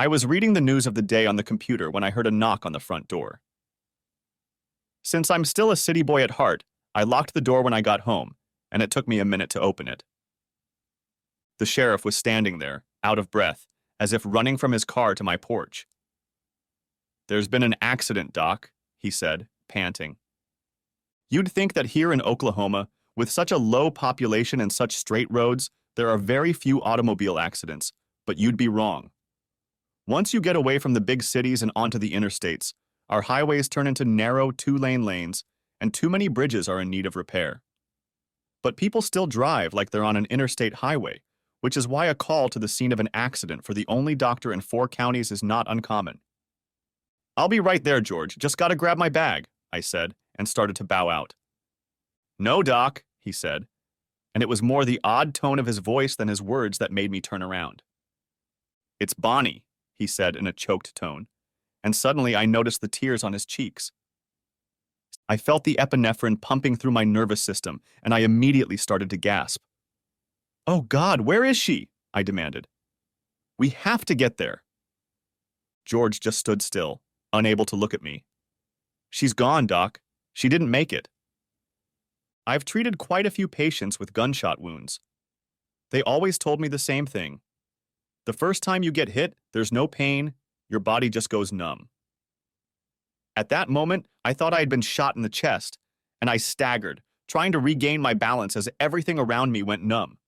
I was reading the news of the day on the computer when I heard a knock on the front door. Since I'm still a city boy at heart, I locked the door when I got home, and it took me a minute to open it. The sheriff was standing there, out of breath, as if running from his car to my porch. "There's been an accident, Doc," he said, panting. "You'd think that here in Oklahoma, with such a low population and such straight roads, there are very few automobile accidents, but you'd be wrong. Once you get away from the big cities and onto the interstates, our highways turn into narrow two-lane lanes, and too many bridges are in need of repair. But people still drive like they're on an interstate highway, which is why a call to the scene of an accident for the only doctor in 4 counties is not uncommon." "I'll be right there, George. Just gotta grab my bag," I said, and started to bow out. "No, Doc," he said, and it was more the odd tone of his voice than his words that made me turn around. "It's Bonnie," he said in a choked tone, and suddenly I noticed the tears on his cheeks. I felt the epinephrine pumping through my nervous system, and I immediately started to gasp. "Oh God, where is she?" I demanded. "We have to get there." George just stood still, unable to look at me. "She's gone, Doc. She didn't make it." I've treated quite a few patients with gunshot wounds. They always told me the same thing. The first time you get hit, there's no pain, your body just goes numb. At that moment, I thought I had been shot in the chest, and I staggered, trying to regain my balance as everything around me went numb.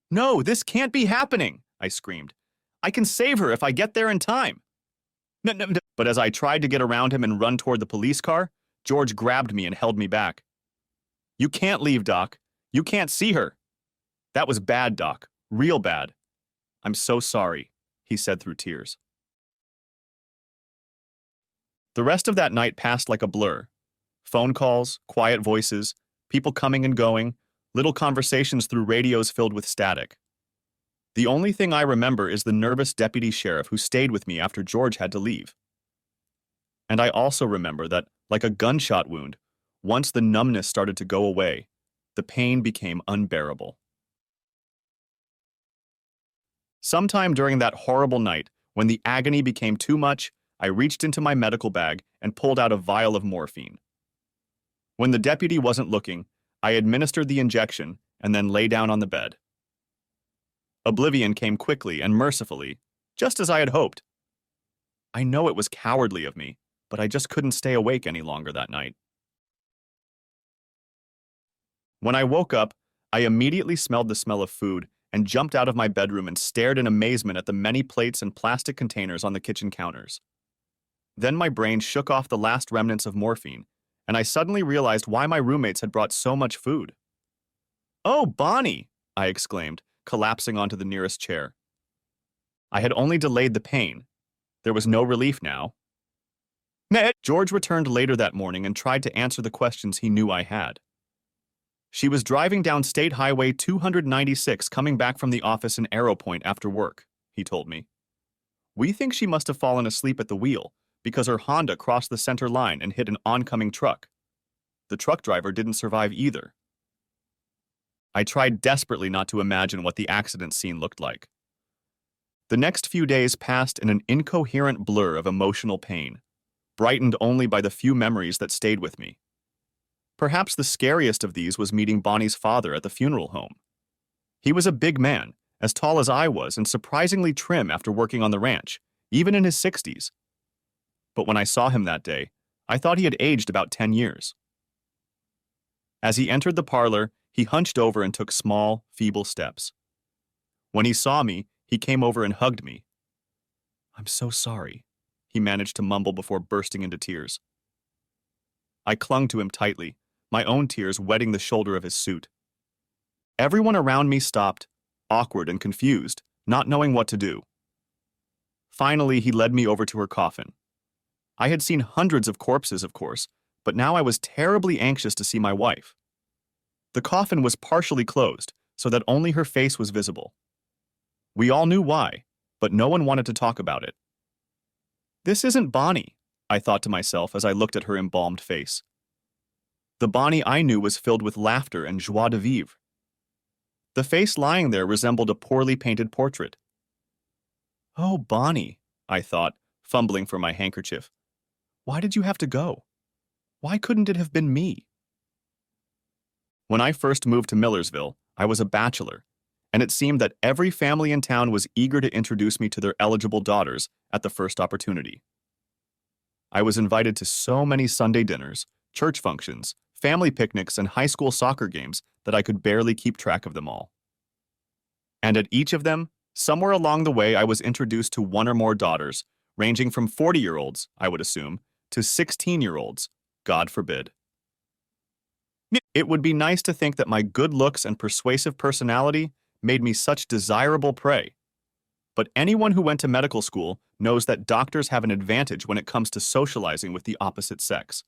"No, this can't be happening," I screamed. "I can save her if I get there in time." No, no, no. But as I tried to get around him and run toward the police car, George grabbed me and held me back. "You can't leave, Doc. You can't see her." "That was bad, Doc. Real bad. I'm so sorry," he said through tears. The rest of that night passed like a blur. Phone calls, quiet voices, people coming and going, little conversations through radios filled with static. The only thing I remember is the nervous deputy sheriff who stayed with me after George had to leave. And I also remember that, like a gunshot wound, once the numbness started to go away, the pain became unbearable. Sometime during that horrible night, when the agony became too much, I reached into my medical bag and pulled out a vial of morphine. When the deputy wasn't looking, I administered the injection and then lay down on the bed. Oblivion came quickly and mercifully, just as I had hoped. I know it was cowardly of me, but I just couldn't stay awake any longer that night. When I woke up, I immediately smelled the smell of food and jumped out of my bedroom and stared in amazement at the many plates and plastic containers on the kitchen counters. Then my brain shook off the last remnants of morphine, and I suddenly realized why my roommates had brought so much food. "Oh, Bonnie!" I exclaimed, collapsing onto the nearest chair. I had only delayed the pain. There was no relief now. George returned later that morning and tried to answer the questions he knew I had. "She was driving down State Highway 296 coming back from the office in Arrow Point after work," he told me. "We think she must have fallen asleep at the wheel because her Honda crossed the center line and hit an oncoming truck. The truck driver didn't survive either." I tried desperately not to imagine what the accident scene looked like. The next few days passed in an incoherent blur of emotional pain, brightened only by the few memories that stayed with me. Perhaps the scariest of these was meeting Bonnie's father at the funeral home. He was a big man, as tall as I was and surprisingly trim after working on the ranch, even in his 60s. But when I saw him that day, I thought he had aged about 10 years. As he entered the parlor, he hunched over and took small, feeble steps. When he saw me, he came over and hugged me. "I'm so sorry," he managed to mumble before bursting into tears. I clung to him tightly, my own tears wetting the shoulder of his suit. Everyone around me stopped, awkward and confused, not knowing what to do. Finally, he led me over to her coffin. I had seen hundreds of corpses, of course, but now I was terribly anxious to see my wife. The coffin was partially closed, so that only her face was visible. We all knew why, but no one wanted to talk about it. "This isn't Bonnie," I thought to myself as I looked at her embalmed face. The Bonnie I knew was filled with laughter and joie de vivre. The face lying there resembled a poorly painted portrait. Oh, Bonnie, I thought, fumbling for my handkerchief. Why did you have to go? Why couldn't it have been me? When I first moved to Millersville, I was a bachelor, and it seemed that every family in town was eager to introduce me to their eligible daughters at the first opportunity. I was invited to so many Sunday dinners, church functions, family picnics, and high school soccer games that I could barely keep track of them all. And at each of them, somewhere along the way, I was introduced to one or more daughters, ranging from 40-year-olds, I would assume, to 16-year-olds, God forbid. It would be nice to think that my good looks and persuasive personality made me such desirable prey. But anyone who went to medical school knows that doctors have an advantage when it comes to socializing with the opposite sex.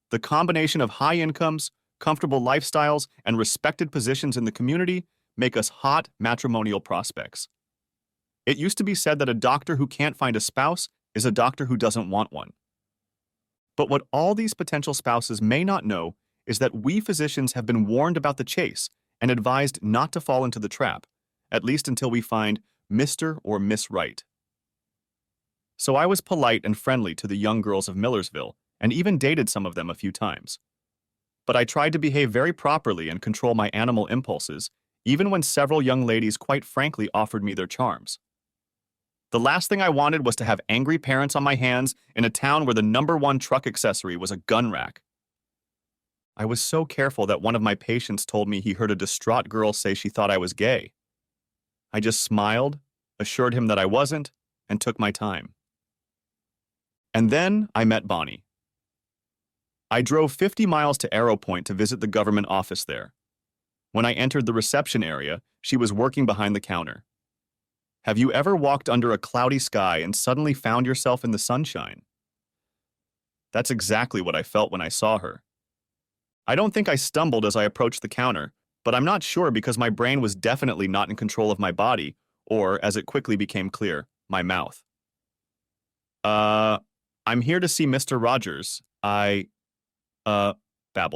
The combination of high incomes, comfortable lifestyles, and respected positions in the community make us hot matrimonial prospects. It used to be said that a doctor who can't find a spouse is a doctor who doesn't want one. But what all these potential spouses may not know is that we physicians have been warned about the chase and advised not to fall into the trap, at least until we find Mr. or Miss Right. So I was polite and friendly to the young girls of Millersville and even dated some of them a few times. But I tried to behave very properly and control my animal impulses, even when several young ladies quite frankly offered me their charms. The last thing I wanted was to have angry parents on my hands in a town where the #1 truck accessory was a gun rack. I was so careful that one of my patients told me he heard a distraught girl say she thought I was gay. I just smiled, assured him that I wasn't, and took my time. And then I met Bonnie. I drove 50 miles to Arrow Point to visit the government office there. When I entered the reception area, she was working behind the counter. Have you ever walked under a cloudy sky and suddenly found yourself in the sunshine? That's exactly what I felt when I saw her. I don't think I stumbled as I approached the counter, but I'm not sure because my brain was definitely not in control of my body, or, as it quickly became clear, my mouth. I'm here to see Mr. Rogers. Babbled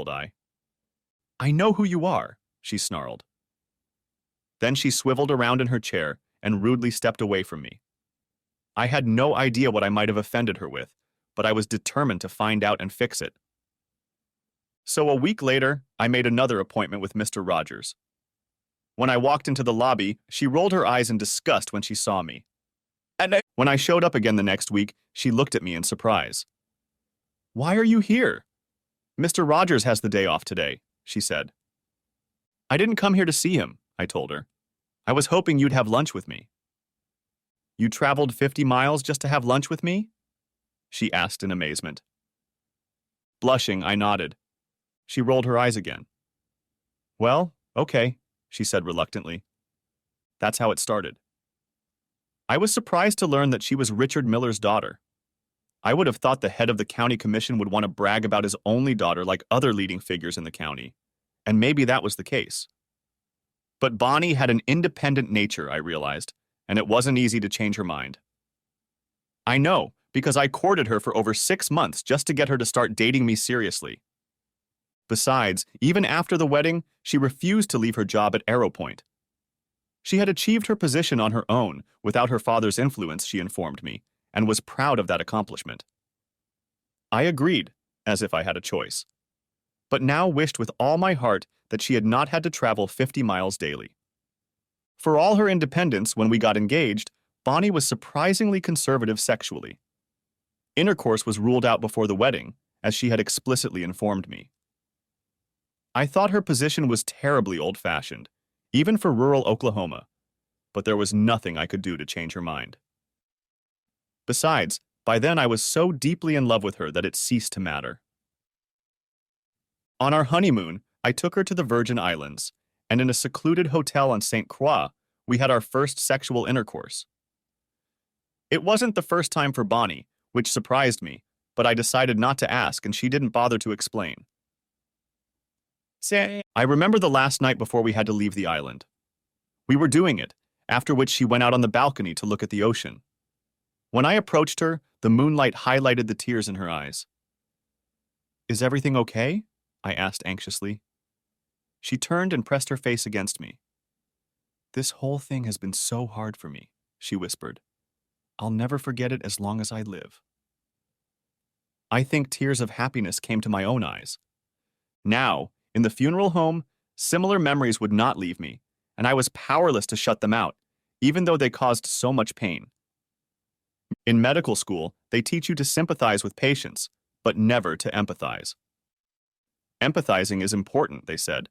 I. I know who you are, she snarled. Then she swiveled around in her chair and rudely stepped away from me. I had no idea what I might have offended her with, but I was determined to find out and fix it. So a week later, I made another appointment with Mr. Rogers. When I walked into the lobby, she rolled her eyes in disgust when she saw me. When I showed up again the next week, she looked at me in surprise. Why are you here? Mr. Rogers has the day off today, she said. I didn't come here to see him, I told her. I was hoping you'd have lunch with me. You traveled 50 miles just to have lunch with me? She asked in amazement. Blushing, I nodded. She rolled her eyes again. Well, okay, she said reluctantly. That's how it started. I was surprised to learn that she was Richard Miller's daughter. I would have thought the head of the county commission would want to brag about his only daughter like other leading figures in the county, and maybe that was the case. But Bonnie had an independent nature, I realized, and it wasn't easy to change her mind. I know, because I courted her for over 6 months just to get her to start dating me seriously. Besides, even after the wedding, she refused to leave her job at Arrow Point. She had achieved her position on her own, without her father's influence, she informed me, and was proud of that accomplishment. I agreed, as if I had a choice, but now wished with all my heart that she had not had to travel 50 miles daily. For all her independence when we got engaged, Bonnie was surprisingly conservative sexually. Intercourse was ruled out before the wedding, as she had explicitly informed me. I thought her position was terribly old-fashioned, even for rural Oklahoma, but there was nothing I could do to change her mind. Besides, by then I was so deeply in love with her that it ceased to matter. On our honeymoon, I took her to the Virgin Islands, and in a secluded hotel on St. Croix, we had our first sexual intercourse. It wasn't the first time for Bonnie, which surprised me, but I decided not to ask and she didn't bother to explain. I remember the last night before we had to leave the island. We were doing it, after which she went out on the balcony to look at the ocean. When I approached her, the moonlight highlighted the tears in her eyes. Is everything okay? I asked anxiously. She turned and pressed her face against me. This whole thing has been so hard for me, she whispered. I'll never forget it as long as I live. I think tears of happiness came to my own eyes. Now, in the funeral home, similar memories would not leave me, and I was powerless to shut them out, even though they caused so much pain. In medical school, they teach you to sympathize with patients, but never to empathize. Empathizing is important, they said,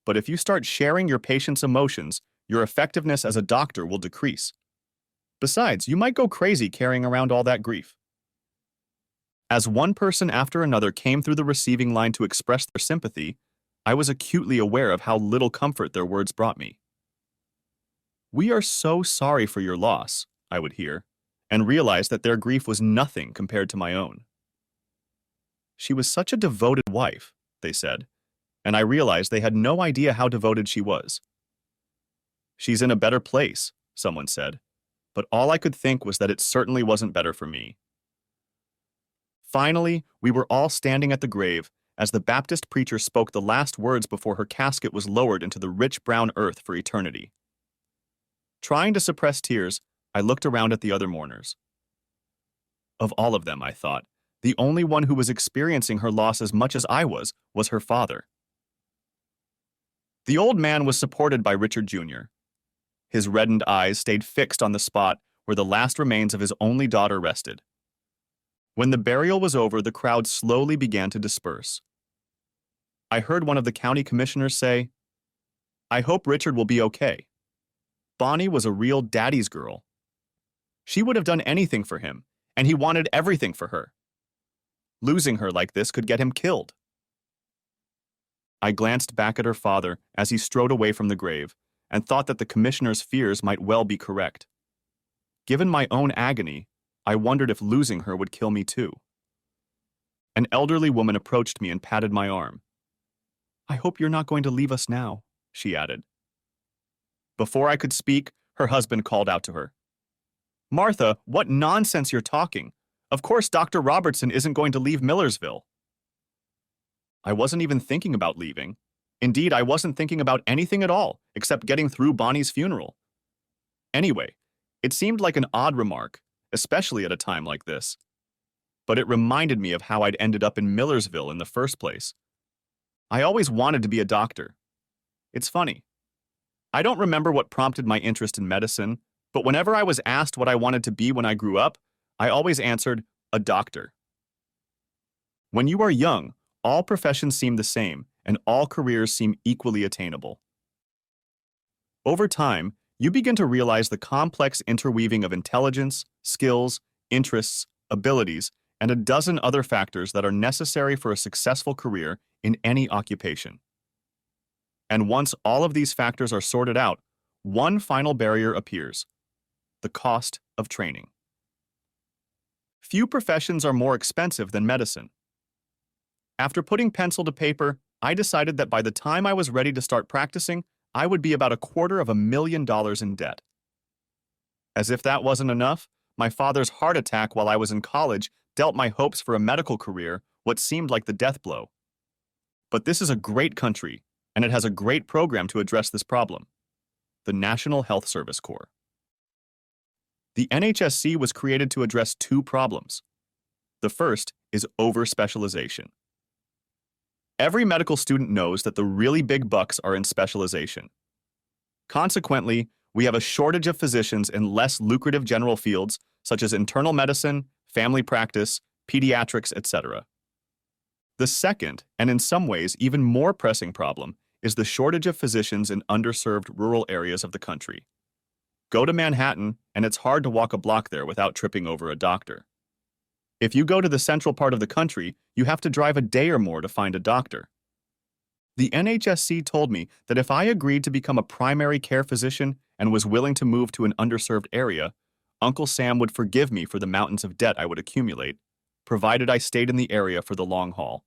but if you start sharing your patient's emotions, your effectiveness as a doctor will decrease. Besides, you might go crazy carrying around all that grief. As one person after another came through the receiving line to express their sympathy, I was acutely aware of how little comfort their words brought me. "We are so sorry for your loss," I would hear, and realize that their grief was nothing compared to my own. "She was such a devoted wife," they said, and I realized they had no idea how devoted she was. "She's in a better place," someone said, but all I could think was that it certainly wasn't better for me. Finally, we were all standing at the grave as the Baptist preacher spoke the last words before her casket was lowered into the rich brown earth for eternity. Trying to suppress tears, I looked around at the other mourners. Of all of them, I thought, the only one who was experiencing her loss as much as I was her father. The old man was supported by Richard Jr. His reddened eyes stayed fixed on the spot where the last remains of his only daughter rested. When the burial was over, the crowd slowly began to disperse. I heard one of the county commissioners say, "I hope Richard will be okay. Bonnie was a real daddy's girl. She would have done anything for him, and he wanted everything for her. Losing her like this could get him killed." I glanced back at her father as he strode away from the grave and thought that the commissioner's fears might well be correct. Given my own agony, I wondered if losing her would kill me too. An elderly woman approached me and patted my arm. "I hope you're not going to leave us now," she added. Before I could speak, her husband called out to her. "Martha, what nonsense you're talking. Of course Dr. Robertson isn't going to leave Millersville." I wasn't even thinking about leaving. Indeed, I wasn't thinking about anything at all, except getting through Bonnie's funeral. Anyway, it seemed like an odd remark, especially at a time like this. But it reminded me of how I'd ended up in Millersville in the first place. I always wanted to be a doctor. It's funny. I don't remember what prompted my interest in medicine, but whenever I was asked what I wanted to be when I grew up, I always answered, a doctor. When you are young, all professions seem the same, and all careers seem equally attainable. Over time, you begin to realize the complex interweaving of intelligence, skills, interests, abilities, and a dozen other factors that are necessary for a successful career in any occupation. And once all of these factors are sorted out, one final barrier appears: the cost of training. Few professions are more expensive than medicine. After putting pencil to paper, I decided that by the time I was ready to start practicing, I would be about $250,000 in debt. As if that wasn't enough, my father's heart attack while I was in college dealt my hopes for a medical career what seemed like the death blow. But this is a great country, and it has a great program to address this problem: the National Health Service Corps. The NHSC was created to address two problems. The first is over-specialization. Every medical student knows that the really big bucks are in specialization. Consequently, we have a shortage of physicians in less lucrative general fields such as internal medicine, family practice, pediatrics, etc. The second, and in some ways even more pressing problem, is the shortage of physicians in underserved rural areas of the country. Go to Manhattan, and it's hard to walk a block there without tripping over a doctor. If you go to the central part of the country, you have to drive a day or more to find a doctor. The NHSC told me that if I agreed to become a primary care physician and was willing to move to an underserved area, Uncle Sam would forgive me for the mountains of debt I would accumulate, provided I stayed in the area for the long haul.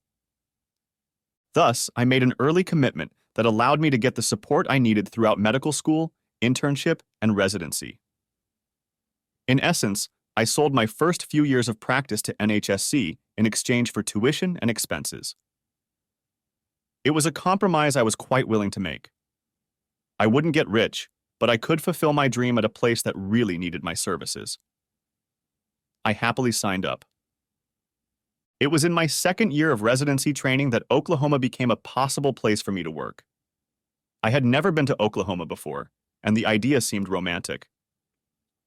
Thus, I made an early commitment that allowed me to get the support I needed throughout medical school, internship, and residency. In essence, I sold my first few years of practice to NHSC in exchange for tuition and expenses. It was a compromise I was quite willing to make. I wouldn't get rich, but I could fulfill my dream at a place that really needed my services. I happily signed up. It was in my second year of residency training that Oklahoma became a possible place for me to work. I had never been to Oklahoma before, and the idea seemed romantic.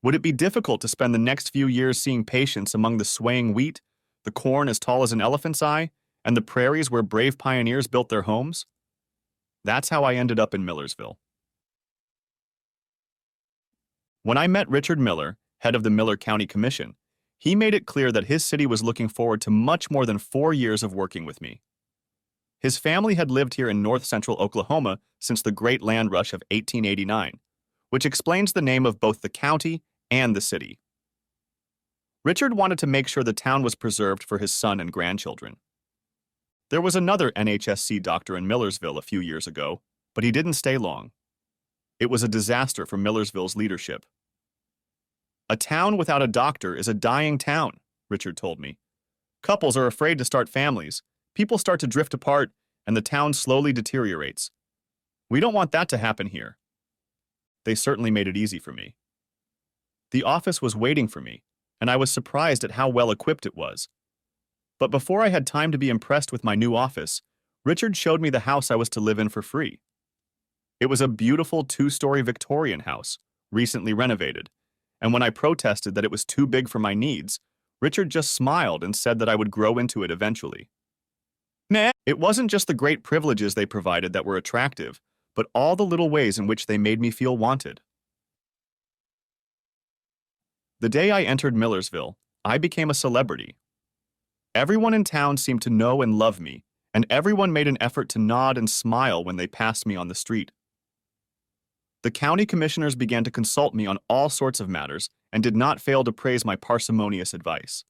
Would it be difficult to spend the next few years seeing patients among the swaying wheat, the corn as tall as an elephant's eye, and the prairies where brave pioneers built their homes? That's how I ended up in Millersville. When I met Richard Miller, head of the Miller County Commission, he made it clear that his city was looking forward to much more than 4 years of working with me. His family had lived here in north-central Oklahoma since the Great Land Rush of 1889, which explains the name of both the county and the city. Richard wanted to make sure the town was preserved for his son and grandchildren. There was another NHSC doctor in Millersville a few years ago, but he didn't stay long. It was a disaster for Millersville's leadership. A town without a doctor is a dying town, Richard told me. Couples are afraid to start families, people start to drift apart, and the town slowly deteriorates. We don't want that to happen here. They certainly made it easy for me. The office was waiting for me, and I was surprised at how well equipped it was. But before I had time to be impressed with my new office, Richard showed me the house I was to live in for free. It was a beautiful 2-story Victorian house, recently renovated, and when I protested that it was too big for my needs, Richard just smiled and said that I would grow into it eventually. Nah, it wasn't just the great privileges they provided that were attractive, but all the little ways in which they made me feel wanted. The day I entered Millersville, I became a celebrity. Everyone in town seemed to know and love me, and everyone made an effort to nod and smile when they passed me on the street. The county commissioners began to consult me on all sorts of matters and did not fail to praise my parsimonious advice.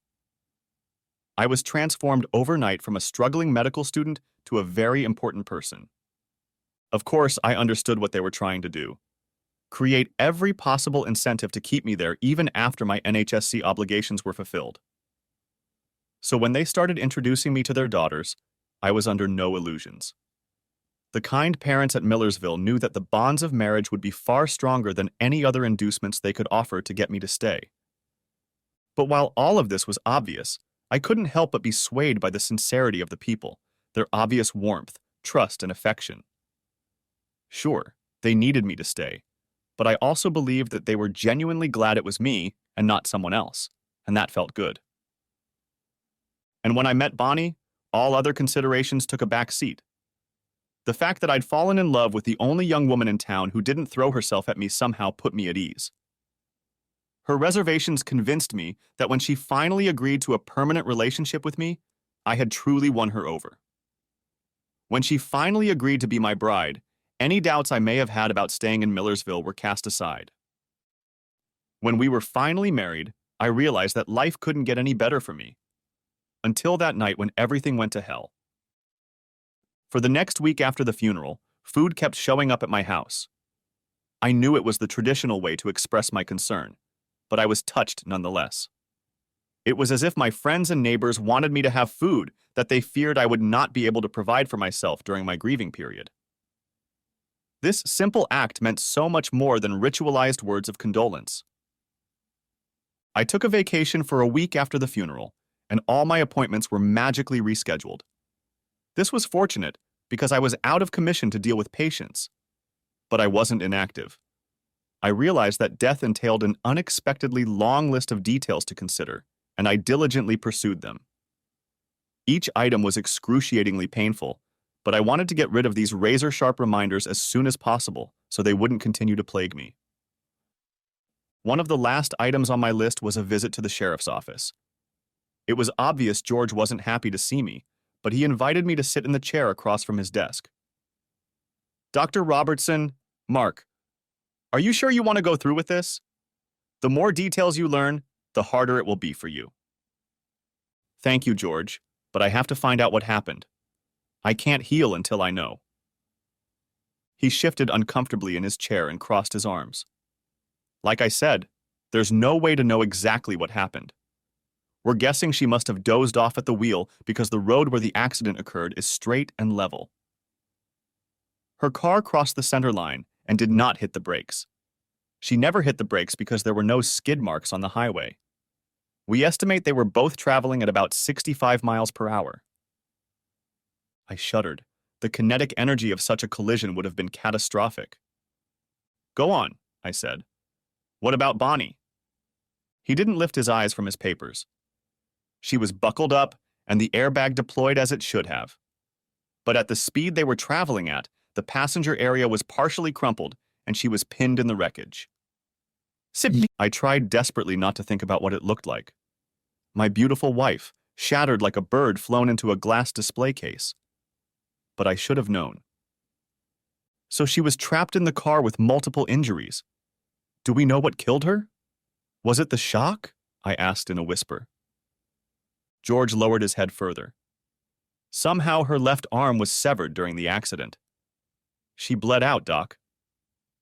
I was transformed overnight from a struggling medical student to a very important person. Of course, I understood what they were trying to do. Create every possible incentive to keep me there even after my NHSC obligations were fulfilled. So when they started introducing me to their daughters, I was under no illusions. The kind parents at Millersville knew that the bonds of marriage would be far stronger than any other inducements they could offer to get me to stay. But while all of this was obvious, I couldn't help but be swayed by the sincerity of the people, their obvious warmth, trust, and affection. Sure, they needed me to stay, but I also believed that they were genuinely glad it was me and not someone else, and that felt good. And when I met Bonnie, all other considerations took a back seat. The fact that I'd fallen in love with the only young woman in town who didn't throw herself at me somehow put me at ease. Her reservations convinced me that when she finally agreed to a permanent relationship with me, I had truly won her over. When she finally agreed to be my bride, any doubts I may have had about staying in Millersville were cast aside. When we were finally married, I realized that life couldn't get any better for me. Until that night when everything went to hell. For the next week after the funeral, food kept showing up at my house. I knew it was the traditional way to express my concern, but I was touched nonetheless. It was as if my friends and neighbors wanted me to have food that they feared I would not be able to provide for myself during my grieving period. This simple act meant so much more than ritualized words of condolence. I took a vacation for a week after the funeral, and all my appointments were magically rescheduled. This was fortunate because I was out of commission to deal with patients, but I wasn't inactive. I realized that death entailed an unexpectedly long list of details to consider, and I diligently pursued them. Each item was excruciatingly painful, but I wanted to get rid of these razor-sharp reminders as soon as possible so they wouldn't continue to plague me. One of the last items on my list was a visit to the sheriff's office. It was obvious George wasn't happy to see me, but he invited me to sit in the chair across from his desk. Dr. Robertson, Mark, are you sure you want to go through with this? The more details you learn, the harder it will be for you. Thank you, George, but I have to find out what happened. I can't heal until I know. He shifted uncomfortably in his chair and crossed his arms. Like I said, there's no way to know exactly what happened. We're guessing she must have dozed off at the wheel because the road where the accident occurred is straight and level. Her car crossed the center line and did not hit the brakes. She never hit the brakes because there were no skid marks on the highway. We estimate they were both traveling at about 65 miles per hour. I shuddered. The kinetic energy of such a collision would have been catastrophic. Go on, I said. What about Bonnie? He didn't lift his eyes from his papers. She was buckled up and the airbag deployed as it should have. But at the speed they were traveling at, the passenger area was partially crumpled and she was pinned in the wreckage. I tried desperately not to think about what it looked like. My beautiful wife, shattered like a bird flown into a glass display case. But I should have known. So she was trapped in the car with multiple injuries. Do we know what killed her? Was it the shock? I asked in a whisper. George lowered his head further. Somehow her left arm was severed during the accident. She bled out, Doc.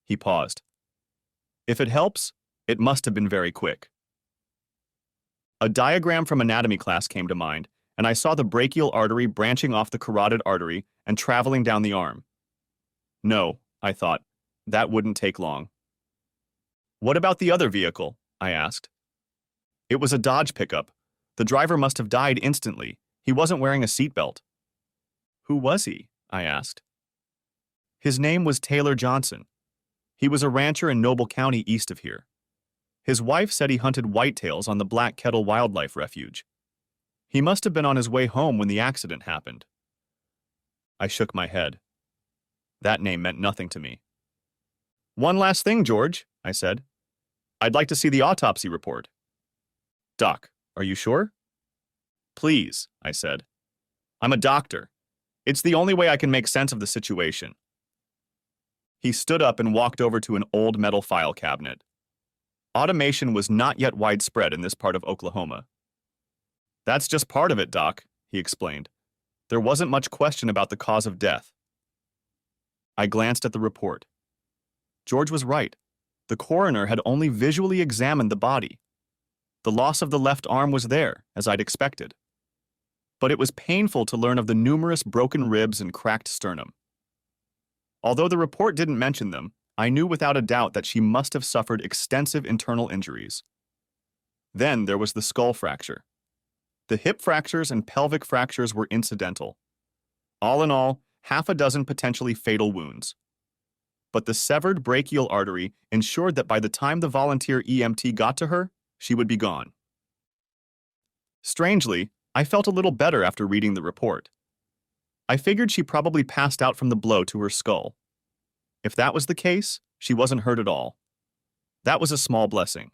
He paused. If it helps, it must have been very quick. A diagram from anatomy class came to mind, and I saw the brachial artery branching off the carotid artery and traveling down the arm. No, I thought, that wouldn't take long. What about the other vehicle? I asked. It was a Dodge pickup. The driver must have died instantly. He wasn't wearing a seatbelt. Who was he? I asked. His name was Taylor Johnson. He was a rancher in Noble County east of here. His wife said he hunted whitetails on the Black Kettle Wildlife Refuge. He must have been on his way home when the accident happened. I shook my head. That name meant nothing to me. One last thing, George, I said. I'd like to see the autopsy report. Doc, are you sure? Please, I said. I'm a doctor. It's the only way I can make sense of the situation. He stood up and walked over to an old metal file cabinet. Automation was not yet widespread in this part of Oklahoma. That's just part of it, Doc, he explained. There wasn't much question about the cause of death. I glanced at the report. George was right. The coroner had only visually examined the body. The loss of the left arm was there, as I'd expected. But it was painful to learn of the numerous broken ribs and cracked sternum. Although the report didn't mention them, I knew without a doubt that she must have suffered extensive internal injuries. Then there was the skull fracture. The hip fractures and pelvic fractures were incidental. All in all, half a dozen potentially fatal wounds. But the severed brachial artery ensured that by the time the volunteer EMT got to her, she would be gone. Strangely, I felt a little better after reading the report. I figured she probably passed out from the blow to her skull. If that was the case, she wasn't hurt at all. That was a small blessing.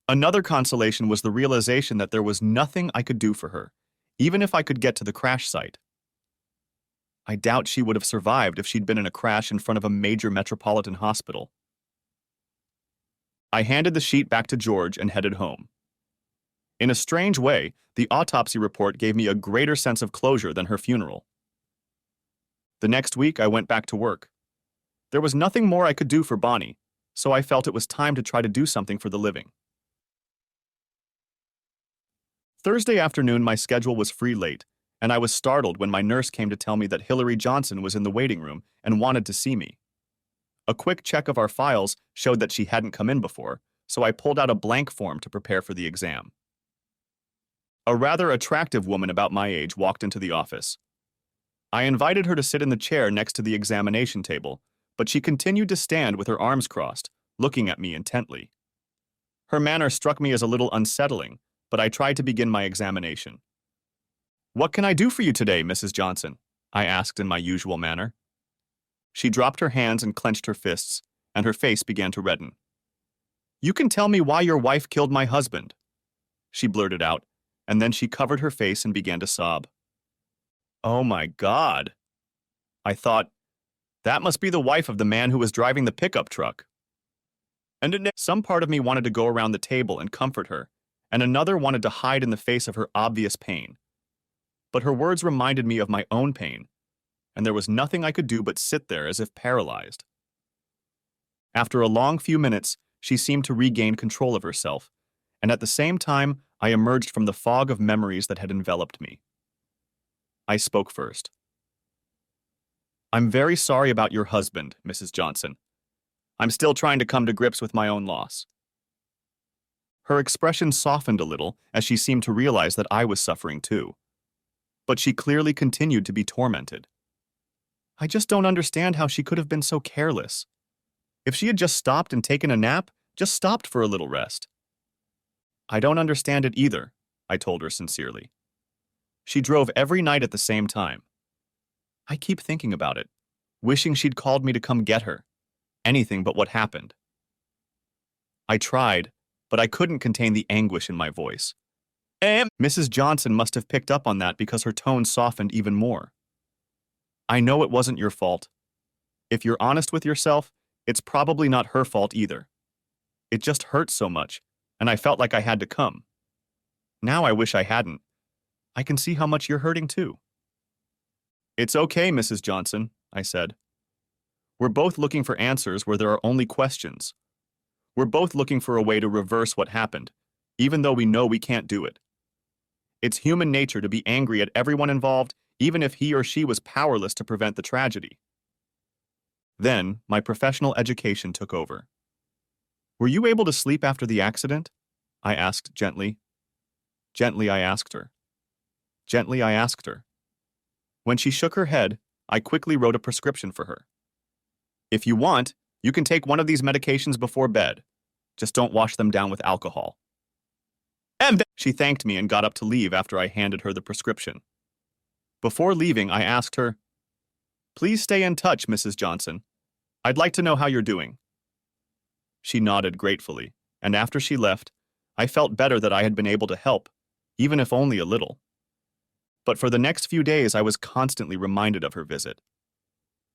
Another consolation was the realization that there was nothing I could do for her, even if I could get to the crash site. I doubt she would have survived if she'd been in a crash in front of a major metropolitan hospital. I handed the sheet back to George and headed home. In a strange way, the autopsy report gave me a greater sense of closure than her funeral. The next week, I went back to work. There was nothing more I could do for Bonnie, so I felt it was time to try to do something for the living. Thursday afternoon, my schedule was free late, and I was startled when my nurse came to tell me that Hillary Johnson was in the waiting room and wanted to see me. A quick check of our files showed that she hadn't come in before, so I pulled out a blank form to prepare for the exam. A rather attractive woman about my age walked into the office. I invited her to sit in the chair next to the examination table, but she continued to stand with her arms crossed, looking at me intently. Her manner struck me as a little unsettling, but I tried to begin my examination. "What can I do for you today, Mrs. Johnson?" I asked in my usual manner. She dropped her hands and clenched her fists, and her face began to redden. "You can tell me why your wife killed my husband," she blurted out, and then she covered her face and began to sob. Oh my God! I thought, that must be the wife of the man who was driving the pickup truck. And some part of me wanted to go around the table and comfort her, and another wanted to hide in the face of her obvious pain. But her words reminded me of my own pain, and there was nothing I could do but sit there as if paralyzed. After a long few minutes, she seemed to regain control of herself, and at the same time, I emerged from the fog of memories that had enveloped me. I spoke first. "I'm very sorry about your husband, Mrs. Johnson. I'm still trying to come to grips with my own loss." Her expression softened a little as she seemed to realize that I was suffering too. But she clearly continued to be tormented. I just don't understand how she could have been so careless. If she had just stopped and taken a nap, just stopped for a little rest. I don't understand it either, I told her sincerely. She drove every night at the same time. I keep thinking about it, wishing she'd called me to come get her. Anything but what happened. I tried, but I couldn't contain the anguish in my voice. Mrs. Johnson must have picked up on that because her tone softened even more. I know it wasn't your fault. If you're honest with yourself, it's probably not her fault either. It just hurt so much, and I felt like I had to come. Now I wish I hadn't. I can see how much you're hurting too. It's okay, Mrs. Johnson, I said. We're both looking for answers where there are only questions. We're both looking for a way to reverse what happened, even though we know we can't do it. It's human nature to be angry at everyone involved, even if he or she was powerless to prevent the tragedy. Then, my professional education took over. Were you able to sleep after the accident? I asked gently. Gently, I asked her. Gently, I asked her. When she shook her head, I quickly wrote a prescription for her. If you want, you can take one of these medications before bed. Just don't wash them down with alcohol. And she thanked me and got up to leave after I handed her the prescription. Before leaving, I asked her, "Please stay in touch, Mrs. Johnson. I'd like to know how you're doing." She nodded gratefully, and after she left, I felt better that I had been able to help, even if only a little. But for the next few days, I was constantly reminded of her visit.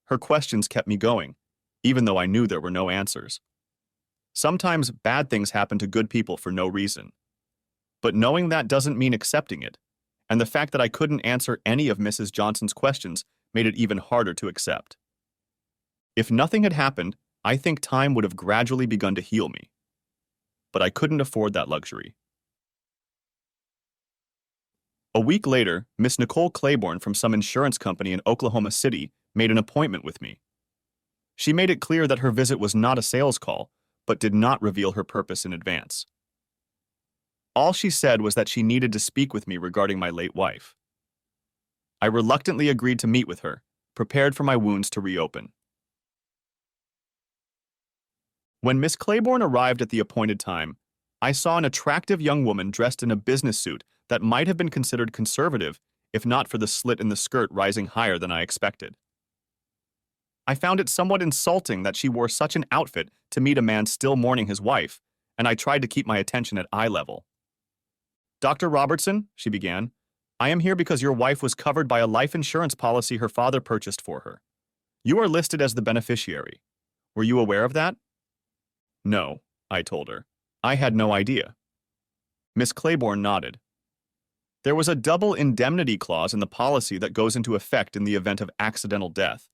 Her questions kept me going, even though I knew there were no answers. Sometimes bad things happen to good people for no reason. But knowing that doesn't mean accepting it, and the fact that I couldn't answer any of Mrs. Johnson's questions made it even harder to accept. If nothing had happened, I think time would have gradually begun to heal me. But I couldn't afford that luxury. A week later, Miss Nicole Claiborne from some insurance company in Oklahoma City made an appointment with me. She made it clear that her visit was not a sales call, but did not reveal her purpose in advance. All she said was that she needed to speak with me regarding my late wife. I reluctantly agreed to meet with her, prepared for my wounds to reopen. When Miss Claiborne arrived at the appointed time, I saw an attractive young woman dressed in a business suit that might have been considered conservative if not for the slit in the skirt rising higher than I expected. I found it somewhat insulting that she wore such an outfit to meet a man still mourning his wife, and I tried to keep my attention at eye level. "Dr. Robertson," she began, "I am here because your wife was covered by a life insurance policy her father purchased for her. You are listed as the beneficiary. Were you aware of that?" "No," I told her. "I had no idea." Miss Claiborne nodded. There was a double indemnity clause in the policy that goes into effect in the event of accidental death.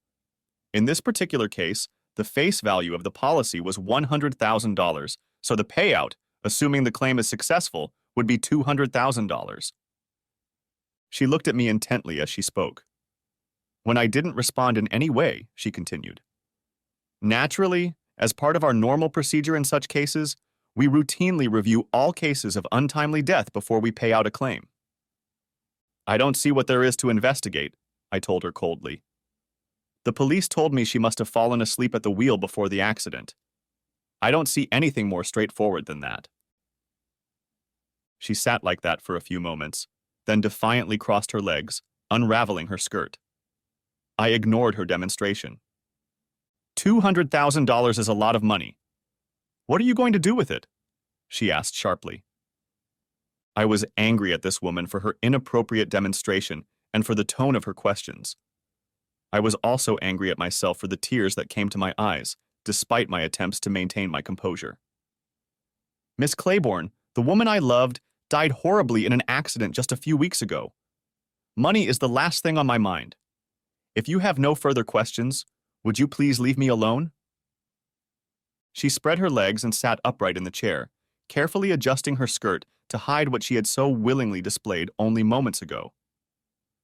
In this particular case, the face value of the policy was $100,000, so the payout, assuming the claim is successful, would be $200,000. She looked at me intently as she spoke. When I didn't respond in any way, she continued, "Naturally, as part of our normal procedure in such cases, we routinely review all cases of untimely death before we pay out a claim." "I don't see what there is to investigate," I told her coldly. "The police told me she must have fallen asleep at the wheel before the accident. I don't see anything more straightforward than that." She sat like that for a few moments, then defiantly crossed her legs, unraveling her skirt. I ignored her demonstration. $200,000 is a lot of money. What are you going to do with it?" she asked sharply. I was angry at this woman for her inappropriate demonstration and for the tone of her questions. I was also angry at myself for the tears that came to my eyes, despite my attempts to maintain my composure. "Miss Claiborne, the woman I loved, died horribly in an accident just a few weeks ago. Money is the last thing on my mind. If you have no further questions, would you please leave me alone?" She spread her legs and sat upright in the chair, carefully adjusting her skirt to hide what she had so willingly displayed only moments ago.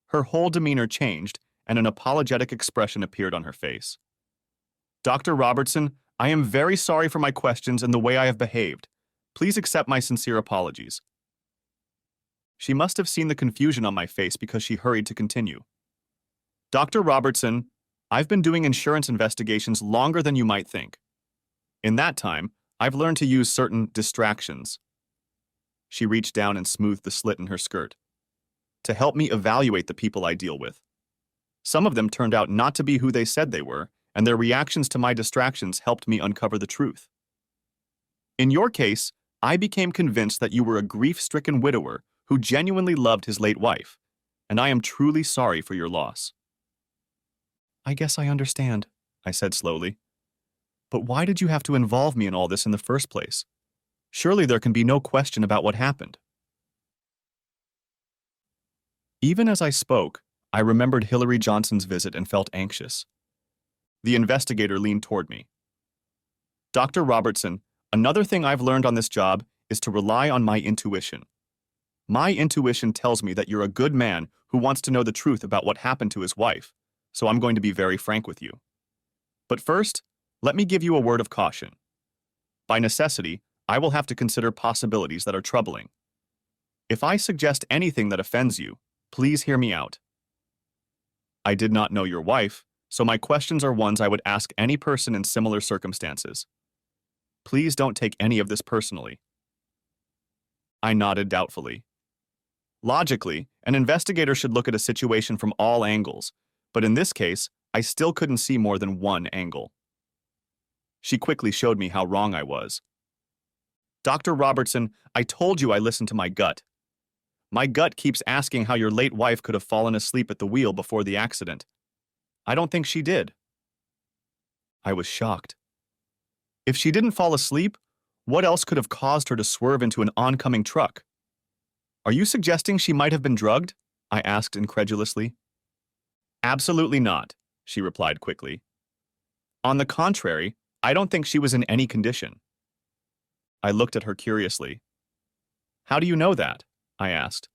Her whole demeanor changed, and an apologetic expression appeared on her face. "Dr. Robertson, I am very sorry for my questions and the way I have behaved, Please accept my sincere apologies. She must have seen the confusion on my face because she hurried to continue. Dr. Robertson, I've been doing insurance investigations longer than you might think. In that time, I've learned to use certain distractions. She reached down and smoothed the slit in her skirt. To help me evaluate the people I deal with. Some of them turned out not to be who they said they were, and their reactions to my distractions helped me uncover the truth. In your case, I became convinced that you were a grief-stricken widower who genuinely loved his late wife, and I am truly sorry for your loss. I guess I understand, I said slowly. But why did you have to involve me in all this in the first place? Surely there can be no question about what happened. Even as I spoke, I remembered Hillary Johnson's visit and felt anxious. The investigator leaned toward me. Dr. Robertson, another thing I've learned on this job is to rely on my intuition. My intuition tells me that you're a good man who wants to know the truth about what happened to his wife, so I'm going to be very frank with you. But first, let me give you a word of caution. By necessity, I will have to consider possibilities that are troubling. If I suggest anything that offends you, please hear me out. I did not know your wife, so my questions are ones I would ask any person in similar circumstances. Please don't take any of this personally. I nodded doubtfully. Logically, an investigator should look at a situation from all angles, but in this case, I still couldn't see more than one angle. She quickly showed me how wrong I was. Dr. Robertson, I told you I listened to my gut. My gut keeps asking how your late wife could have fallen asleep at the wheel before the accident. I don't think she did. I was shocked. If she didn't fall asleep, what else could have caused her to swerve into an oncoming truck? Are you suggesting she might have been drugged? I asked incredulously. Absolutely not, she replied quickly. On the contrary, I don't think she was in any condition. I looked at her curiously. How do you know that? I asked.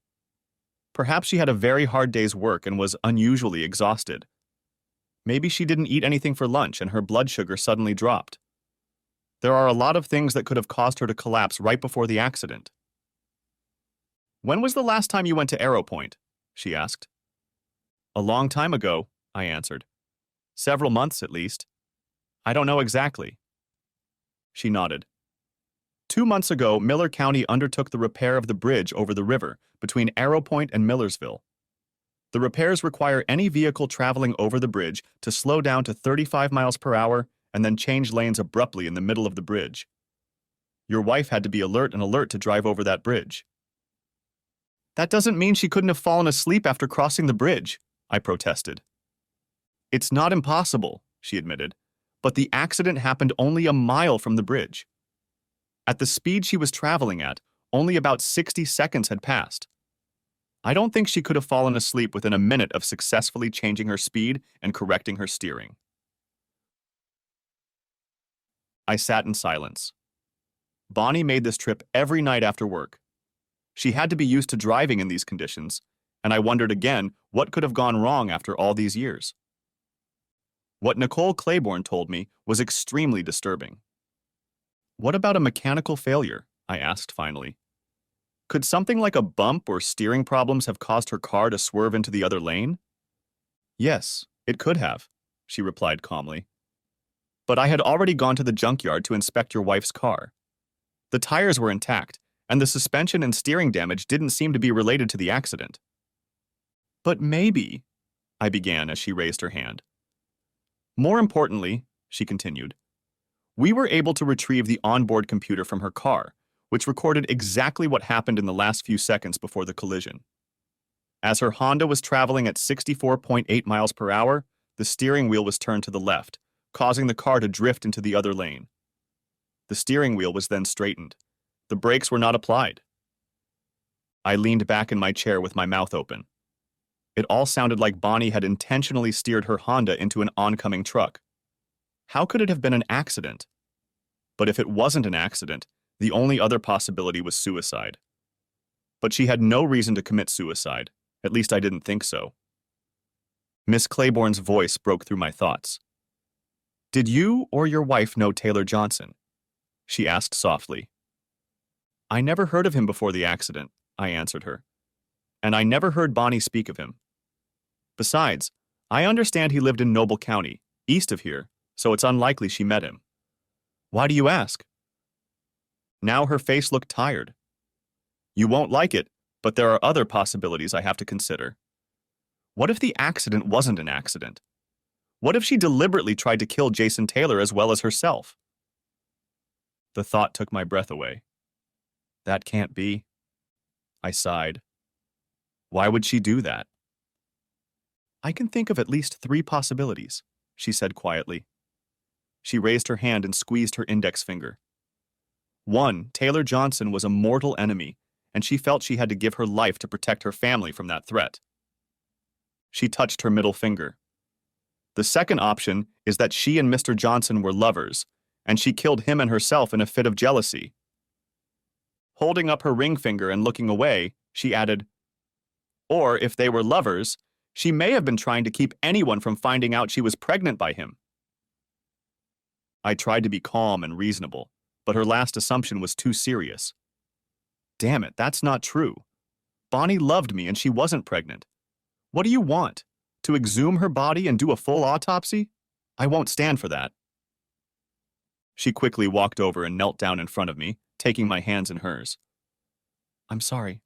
Perhaps she had a very hard day's work and was unusually exhausted. Maybe she didn't eat anything for lunch and her blood sugar suddenly dropped. There are a lot of things that could have caused her to collapse right before the accident. When was the last time you went to Arrow Point? She asked. A long time ago, I answered. Several months at least. I don't know exactly. She nodded. 2 months ago, Miller County undertook the repair of the bridge over the river between Arrow Point and Millersville. The repairs require any vehicle traveling over the bridge to slow down to 35 miles per hour and then change lanes abruptly in the middle of the bridge. Your wife had to be alert to drive over that bridge. That doesn't mean she couldn't have fallen asleep after crossing the bridge, I protested. It's not impossible, she admitted, but the accident happened only a mile from the bridge. At the speed she was traveling at, only about 60 seconds had passed. I don't think she could have fallen asleep within a minute of successfully changing her speed and correcting her steering. I sat in silence. Bonnie made this trip every night after work. She had to be used to driving in these conditions, and I wondered again what could have gone wrong after all these years. What Nicole Claiborne told me was extremely disturbing. What about a mechanical failure? I asked finally. Could something like a bump or steering problems have caused her car to swerve into the other lane? Yes, it could have, she replied calmly. But I had already gone to the junkyard to inspect your wife's car. The tires were intact, and the suspension and steering damage didn't seem to be related to the accident. But maybe, I began as she raised her hand. More importantly, she continued, we were able to retrieve the onboard computer from her car, which recorded exactly what happened in the last few seconds before the collision. As her Honda was traveling at 64.8 miles per hour, the steering wheel was turned to the left, causing the car to drift into the other lane. The steering wheel was then straightened. The brakes were not applied. I leaned back in my chair with my mouth open. It all sounded like Bonnie had intentionally steered her Honda into an oncoming truck. How could it have been an accident? But if it wasn't an accident, the only other possibility was suicide. But she had no reason to commit suicide. At least I didn't think so. Miss Claiborne's voice broke through my thoughts. Did you or your wife know Taylor Johnson? She asked softly. I never heard of him before the accident, I answered her. And I never heard Bonnie speak of him. Besides, I understand he lived in Noble County, east of here, so it's unlikely she met him. Why do you ask? Now her face looked tired. You won't like it, but there are other possibilities I have to consider. What if the accident wasn't an accident? What if she deliberately tried to kill Jason Taylor as well as herself? The thought took my breath away. That can't be. I sighed. Why would she do that? I can think of at least 3 possibilities, she said quietly. She raised her hand and squeezed her index finger. 1, Taylor Johnson was a mortal enemy, and she felt she had to give her life to protect her family from that threat. She touched her middle finger. The second option is that she and Mr. Johnson were lovers, and she killed him and herself in a fit of jealousy. Holding up her ring finger and looking away, she added, or if they were lovers, she may have been trying to keep anyone from finding out she was pregnant by him. I tried to be calm and reasonable, but her last assumption was too serious. Damn it, that's not true. Bonnie loved me and she wasn't pregnant. What do you want? To exhume her body and do a full autopsy? I won't stand for that. She quickly walked over and knelt down in front of me, taking my hands in hers. I'm sorry.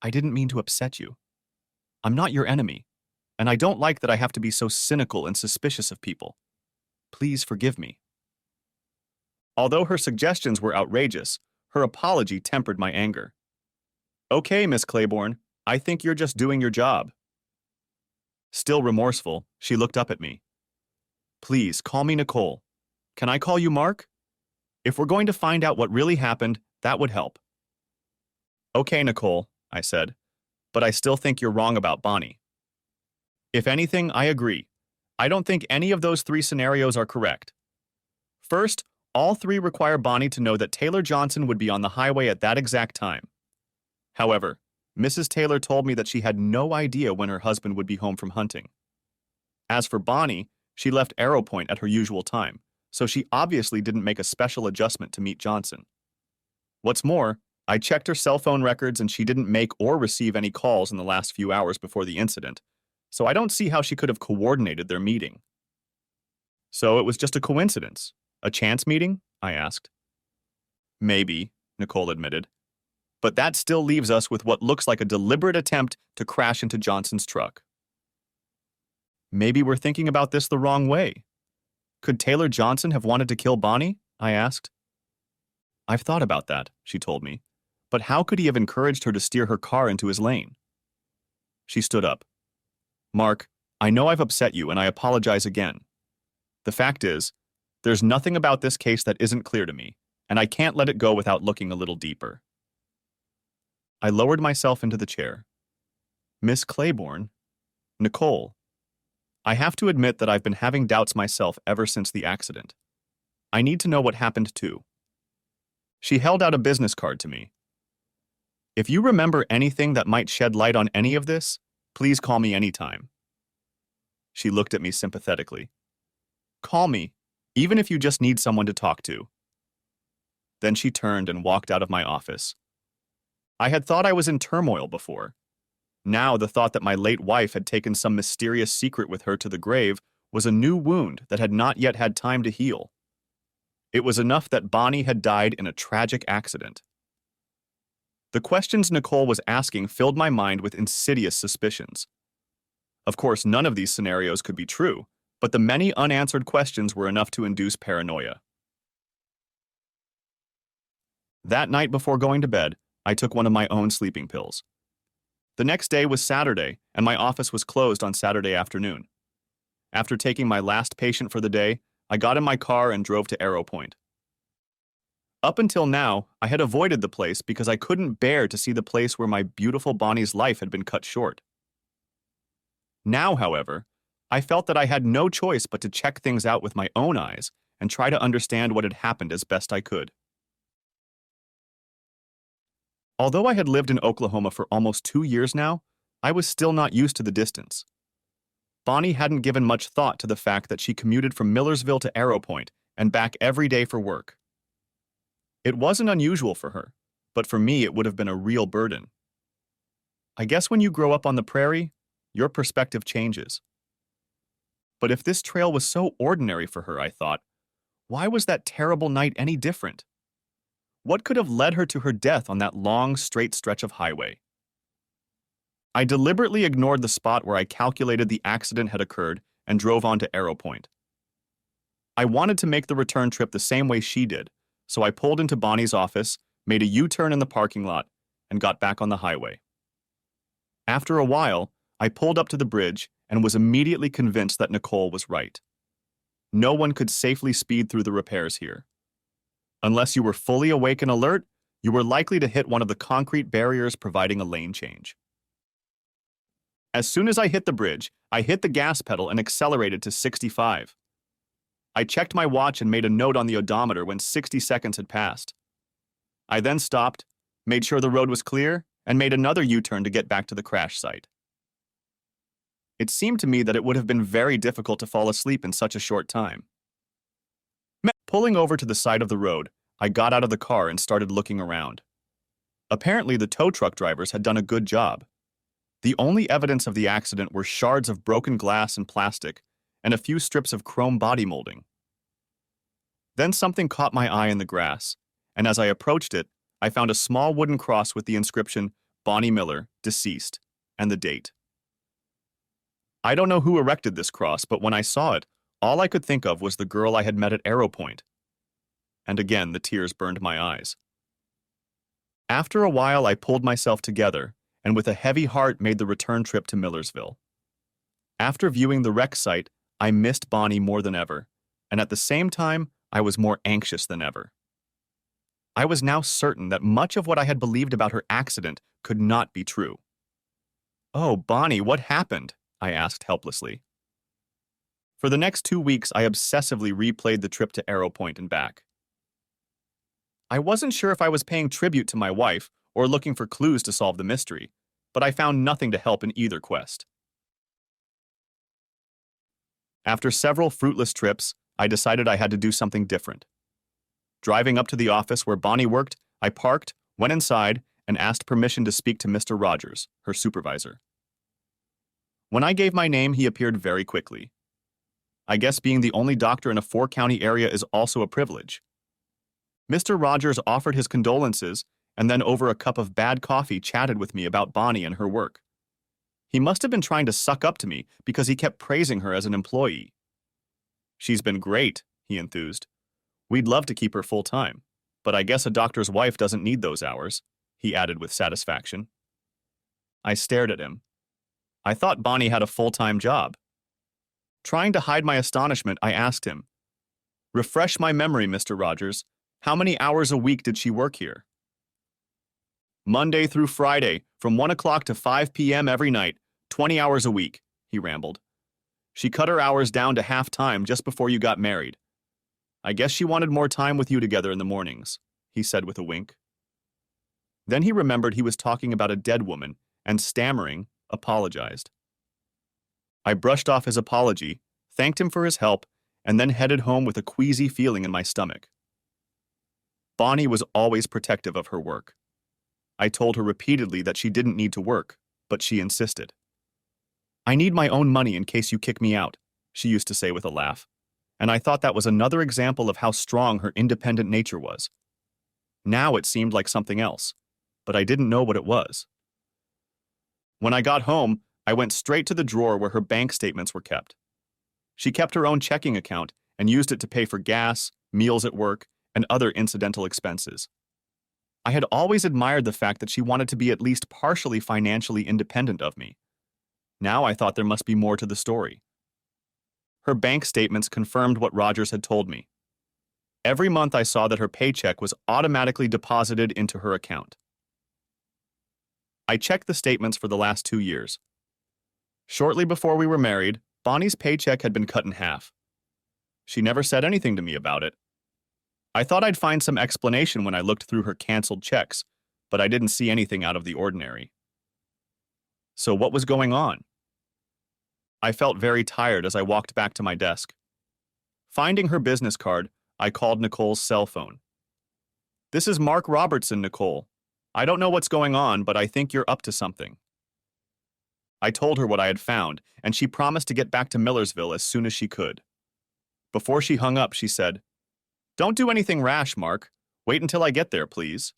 I didn't mean to upset you. I'm not your enemy, and I don't like that I have to be so cynical and suspicious of people. Please forgive me. Although her suggestions were outrageous, her apology tempered my anger. Okay, Miss Claiborne, I think you're just doing your job. Still remorseful, she looked up at me. Please, call me Nicole. Can I call you Mark? If we're going to find out what really happened, that would help. Okay, Nicole, I said, but I still think you're wrong about Bonnie. If anything, I agree. I don't think any of those 3 scenarios are correct. First, all 3 require Bonnie to know that Taylor Johnson would be on the highway at that exact time. However, Mrs. Taylor told me that she had no idea when her husband would be home from hunting. As for Bonnie, she left Arrow Point at her usual time, so she obviously didn't make a special adjustment to meet Johnson. What's more, I checked her cell phone records and she didn't make or receive any calls in the last few hours before the incident, so I don't see how she could have coordinated their meeting. So it was just a coincidence? A chance meeting? I asked. Maybe, Nicole admitted. But that still leaves us with what looks like a deliberate attempt to crash into Johnson's truck. Maybe we're thinking about this the wrong way. Could Taylor Johnson have wanted to kill Bonnie? I asked. I've thought about that, she told me. But how could he have encouraged her to steer her car into his lane? She stood up. Mark, I know I've upset you and I apologize again. The fact is, there's nothing about this case that isn't clear to me, and I can't let it go without looking a little deeper. I lowered myself into the chair. Miss Claiborne, Nicole, I have to admit that I've been having doubts myself ever since the accident. I need to know what happened too. She held out a business card to me. If you remember anything that might shed light on any of this, please call me anytime. She looked at me sympathetically. Call me, even if you just need someone to talk to. Then she turned and walked out of my office. I had thought I was in turmoil before. Now the thought that my late wife had taken some mysterious secret with her to the grave was a new wound that had not yet had time to heal. It was enough that Bonnie had died in a tragic accident. The questions Nicole was asking filled my mind with insidious suspicions. Of course, none of these scenarios could be true, but the many unanswered questions were enough to induce paranoia. That night before going to bed, I took one of my own sleeping pills. The next day was Saturday, and my office was closed on Saturday afternoon. After taking my last patient for the day, I got in my car and drove to Arrow Point. Up until now, I had avoided the place because I couldn't bear to see the place where my beautiful Bonnie's life had been cut short. Now, however, I felt that I had no choice but to check things out with my own eyes and try to understand what had happened as best I could. Although I had lived in Oklahoma for almost 2 years now, I was still not used to the distance. Bonnie hadn't given much thought to the fact that she commuted from Millersville to Arrow Point and back every day for work. It wasn't unusual for her, but for me it would have been a real burden. I guess when you grow up on the prairie, your perspective changes. But if this trail was so ordinary for her, I thought, why was that terrible night any different? What could have led her to her death on that long, straight stretch of highway? I deliberately ignored the spot where I calculated the accident had occurred and drove on to Arrow Point. I wanted to make the return trip the same way she did, so I pulled into Bonnie's office, made a U-turn in the parking lot, and got back on the highway. After a while, I pulled up to the bridge and was immediately convinced that Nicole was right. No one could safely speed through the repairs here. Unless you were fully awake and alert, you were likely to hit one of the concrete barriers providing a lane change. As soon as I hit the bridge, I hit the gas pedal and accelerated to 65. I checked my watch and made a note on the odometer when 60 seconds had passed. I then stopped, made sure the road was clear, and made another U-turn to get back to the crash site. It seemed to me that it would have been very difficult to fall asleep in such a short time. Pulling over to the side of the road, I got out of the car and started looking around. Apparently, the tow truck drivers had done a good job. The only evidence of the accident were shards of broken glass and plastic, and a few strips of chrome body molding. Then something caught my eye in the grass, and as I approached it, I found a small wooden cross with the inscription, Bonnie Miller, deceased, and the date. I don't know who erected this cross, but when I saw it, all I could think of was the girl I had met at Arrow Point. And again, the tears burned my eyes. After a while, I pulled myself together, and with a heavy heart made the return trip to Millersville. After viewing the wreck site, I missed Bonnie more than ever, and at the same time, I was more anxious than ever. I was now certain that much of what I had believed about her accident could not be true. "Oh, Bonnie, what happened?" I asked helplessly. For the next 2 weeks, I obsessively replayed the trip to Arrow Point and back. I wasn't sure if I was paying tribute to my wife or looking for clues to solve the mystery, but I found nothing to help in either quest. After several fruitless trips, I decided I had to do something different. Driving up to the office where Bonnie worked, I parked, went inside, and asked permission to speak to Mr. Rogers, her supervisor. When I gave my name, he appeared very quickly. I guess being the only doctor in a 4-county area is also a privilege. Mr. Rogers offered his condolences and then over a cup of bad coffee chatted with me about Bonnie and her work. He must have been trying to suck up to me because he kept praising her as an employee. "She's been great," he enthused. "We'd love to keep her full-time, but I guess a doctor's wife doesn't need those hours," he added with satisfaction. I stared at him. I thought Bonnie had a full-time job. Trying to hide my astonishment, I asked him, "Refresh my memory, Mr. Rogers. How many hours a week did she work here?" "Monday through Friday, from 1 o'clock to 5 p.m. every night, 20 hours a week," he rambled. "She cut her hours down to half-time just before you got married. I guess she wanted more time with you together in the mornings," he said with a wink. Then he remembered he was talking about a dead woman and, stammering, apologized. I brushed off his apology, thanked him for his help, and then headed home with a queasy feeling in my stomach. Bonnie was always protective of her work. I told her repeatedly that she didn't need to work, but she insisted. "I need my own money in case you kick me out," she used to say with a laugh, and I thought that was another example of how strong her independent nature was. Now it seemed like something else, but I didn't know what it was. When I got home, I went straight to the drawer where her bank statements were kept. She kept her own checking account and used it to pay for gas, meals at work, and other incidental expenses. I had always admired the fact that she wanted to be at least partially financially independent of me. Now I thought there must be more to the story. Her bank statements confirmed what Rogers had told me. Every month I saw that her paycheck was automatically deposited into her account. I checked the statements for the last 2 years. Shortly before we were married, Bonnie's paycheck had been cut in half. She never said anything to me about it. I thought I'd find some explanation when I looked through her canceled checks, but I didn't see anything out of the ordinary. So what was going on? I felt very tired as I walked back to my desk. Finding her business card, I called Nicole's cell phone. "This is Mark Robertson, Nicole. I don't know what's going on, but I think you're up to something. I told her what I had found, and she promised to get back to Millersville as soon as she could. Before she hung up, she said, "Don't do anything rash, Mark. Wait until I get there, please."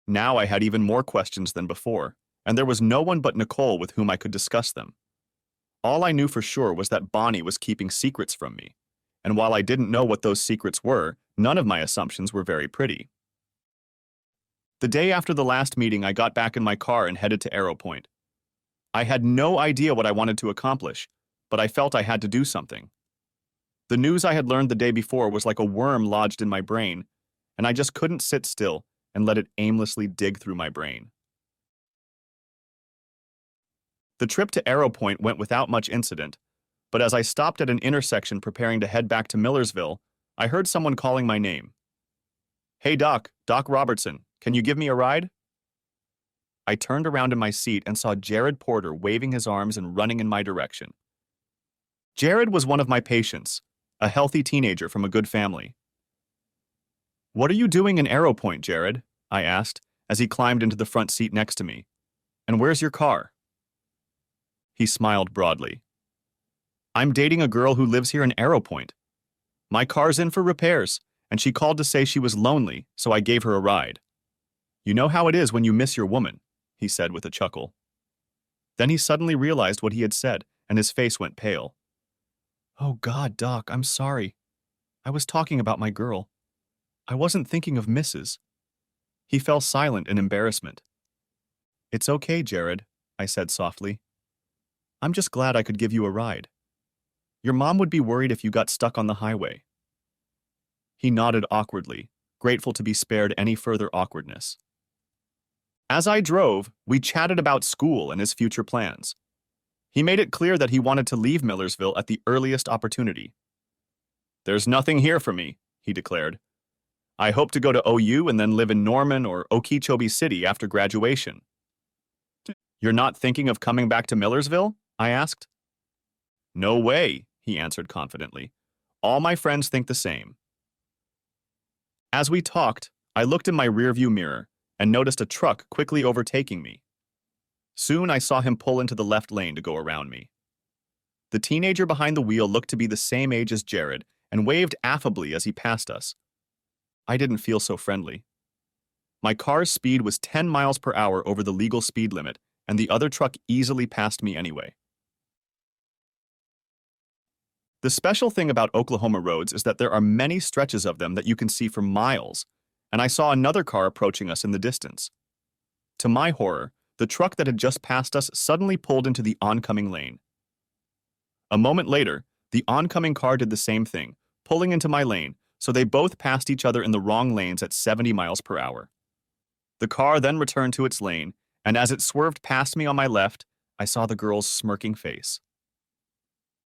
Now I had even more questions than before, and there was no one but Nicole with whom I could discuss them. All I knew for sure was that Bonnie was keeping secrets from me, and while I didn't know what those secrets were, none of my assumptions were very pretty. The day after the last meeting, I got back in my car and headed to Arrow Point. I had no idea what I wanted to accomplish, but I felt I had to do something. The news I had learned the day before was like a worm lodged in my brain, and I just couldn't sit still and let it aimlessly dig through my brain. The trip to Arrow Point went without much incident, but as I stopped at an intersection preparing to head back to Millersville, I heard someone calling my name. "Hey Doc, Doc Robertson, can you give me a ride?" I turned around in my seat and saw Jared Porter waving his arms and running in my direction. Jared was one of my patients, a healthy teenager from a good family. "What are you doing in Arrow Point, Jared?" I asked, as he climbed into the front seat next to me. "And where's your car?" He smiled broadly. "I'm dating a girl who lives here in Arrow Point. My car's in for repairs, and she called to say she was lonely, so I gave her a ride. You know how it is when you miss your woman," he said with a chuckle. Then he suddenly realized what he had said, and his face went pale. "Oh God, Doc, I'm sorry. I was talking about my girl. I wasn't thinking of Mrs." He fell silent in embarrassment. "It's okay, Jared," I said softly. "I'm just glad I could give you a ride. Your mom would be worried if you got stuck on the highway." He nodded awkwardly, grateful to be spared any further awkwardness. As I drove, we chatted about school and his future plans. He made it clear that he wanted to leave Millersville at the earliest opportunity. "There's nothing here for me," he declared. "I hope to go to OU and then live in Norman or Okeechobee City after graduation." "You're not thinking of coming back to Millersville?" I asked. "No way," he answered confidently. "All my friends think the same." As we talked, I looked in my rearview mirror and noticed a truck quickly overtaking me. Soon I saw him pull into the left lane to go around me. The teenager behind the wheel looked to be the same age as Jared and waved affably as he passed us. I didn't feel so friendly. My car's speed was 10 miles per hour over the legal speed limit, and the other truck easily passed me anyway. The special thing about Oklahoma roads is that there are many stretches of them that you can see for miles, and I saw another car approaching us in the distance. To my horror, the truck that had just passed us suddenly pulled into the oncoming lane. A moment later, the oncoming car did the same thing, pulling into my lane, so they both passed each other in the wrong lanes at 70 miles per hour. The car then returned to its lane, and as it swerved past me on my left, I saw the girl's smirking face.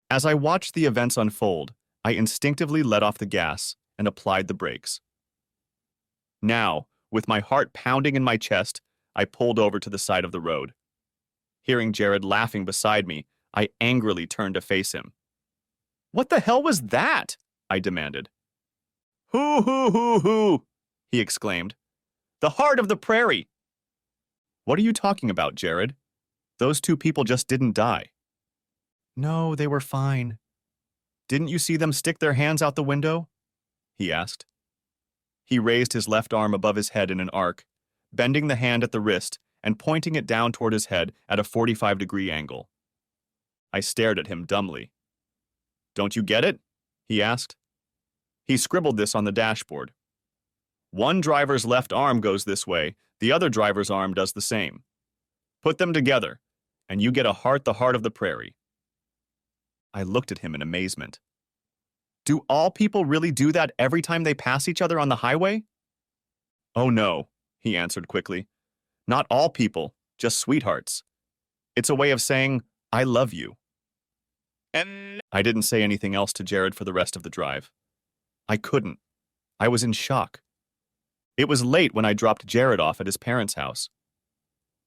As I watched the events unfold, I instinctively let off the gas and applied the brakes. Now, with my heart pounding in my chest, I pulled over to the side of the road. Hearing Jared laughing beside me, I angrily turned to face him. "What the hell was that?" I demanded. "Hoo, hoo, hoo, hoo," he exclaimed. "The heart of the prairie." "What are you talking about, Jared? Those two people just didn't die." "No, they were fine." "Didn't you see them stick their hands out the window?" he asked. He raised his left arm above his head in an arc, bending the hand at the wrist and pointing it down toward his head at a 45-degree angle. I stared at him dumbly. "Don't you get it?" he asked. He scribbled this on the dashboard. "One driver's left arm goes this way, the other driver's arm does the same. Put them together, and you get a heart the heart of the prairie." I looked at him in amazement. "Do all people really do that every time they pass each other on the highway?" "Oh no," he answered quickly. "Not all people, just sweethearts. It's a way of saying, I love you." And I didn't say anything else to Jared for the rest of the drive. I couldn't. I was in shock. It was late when I dropped Jared off at his parents' house.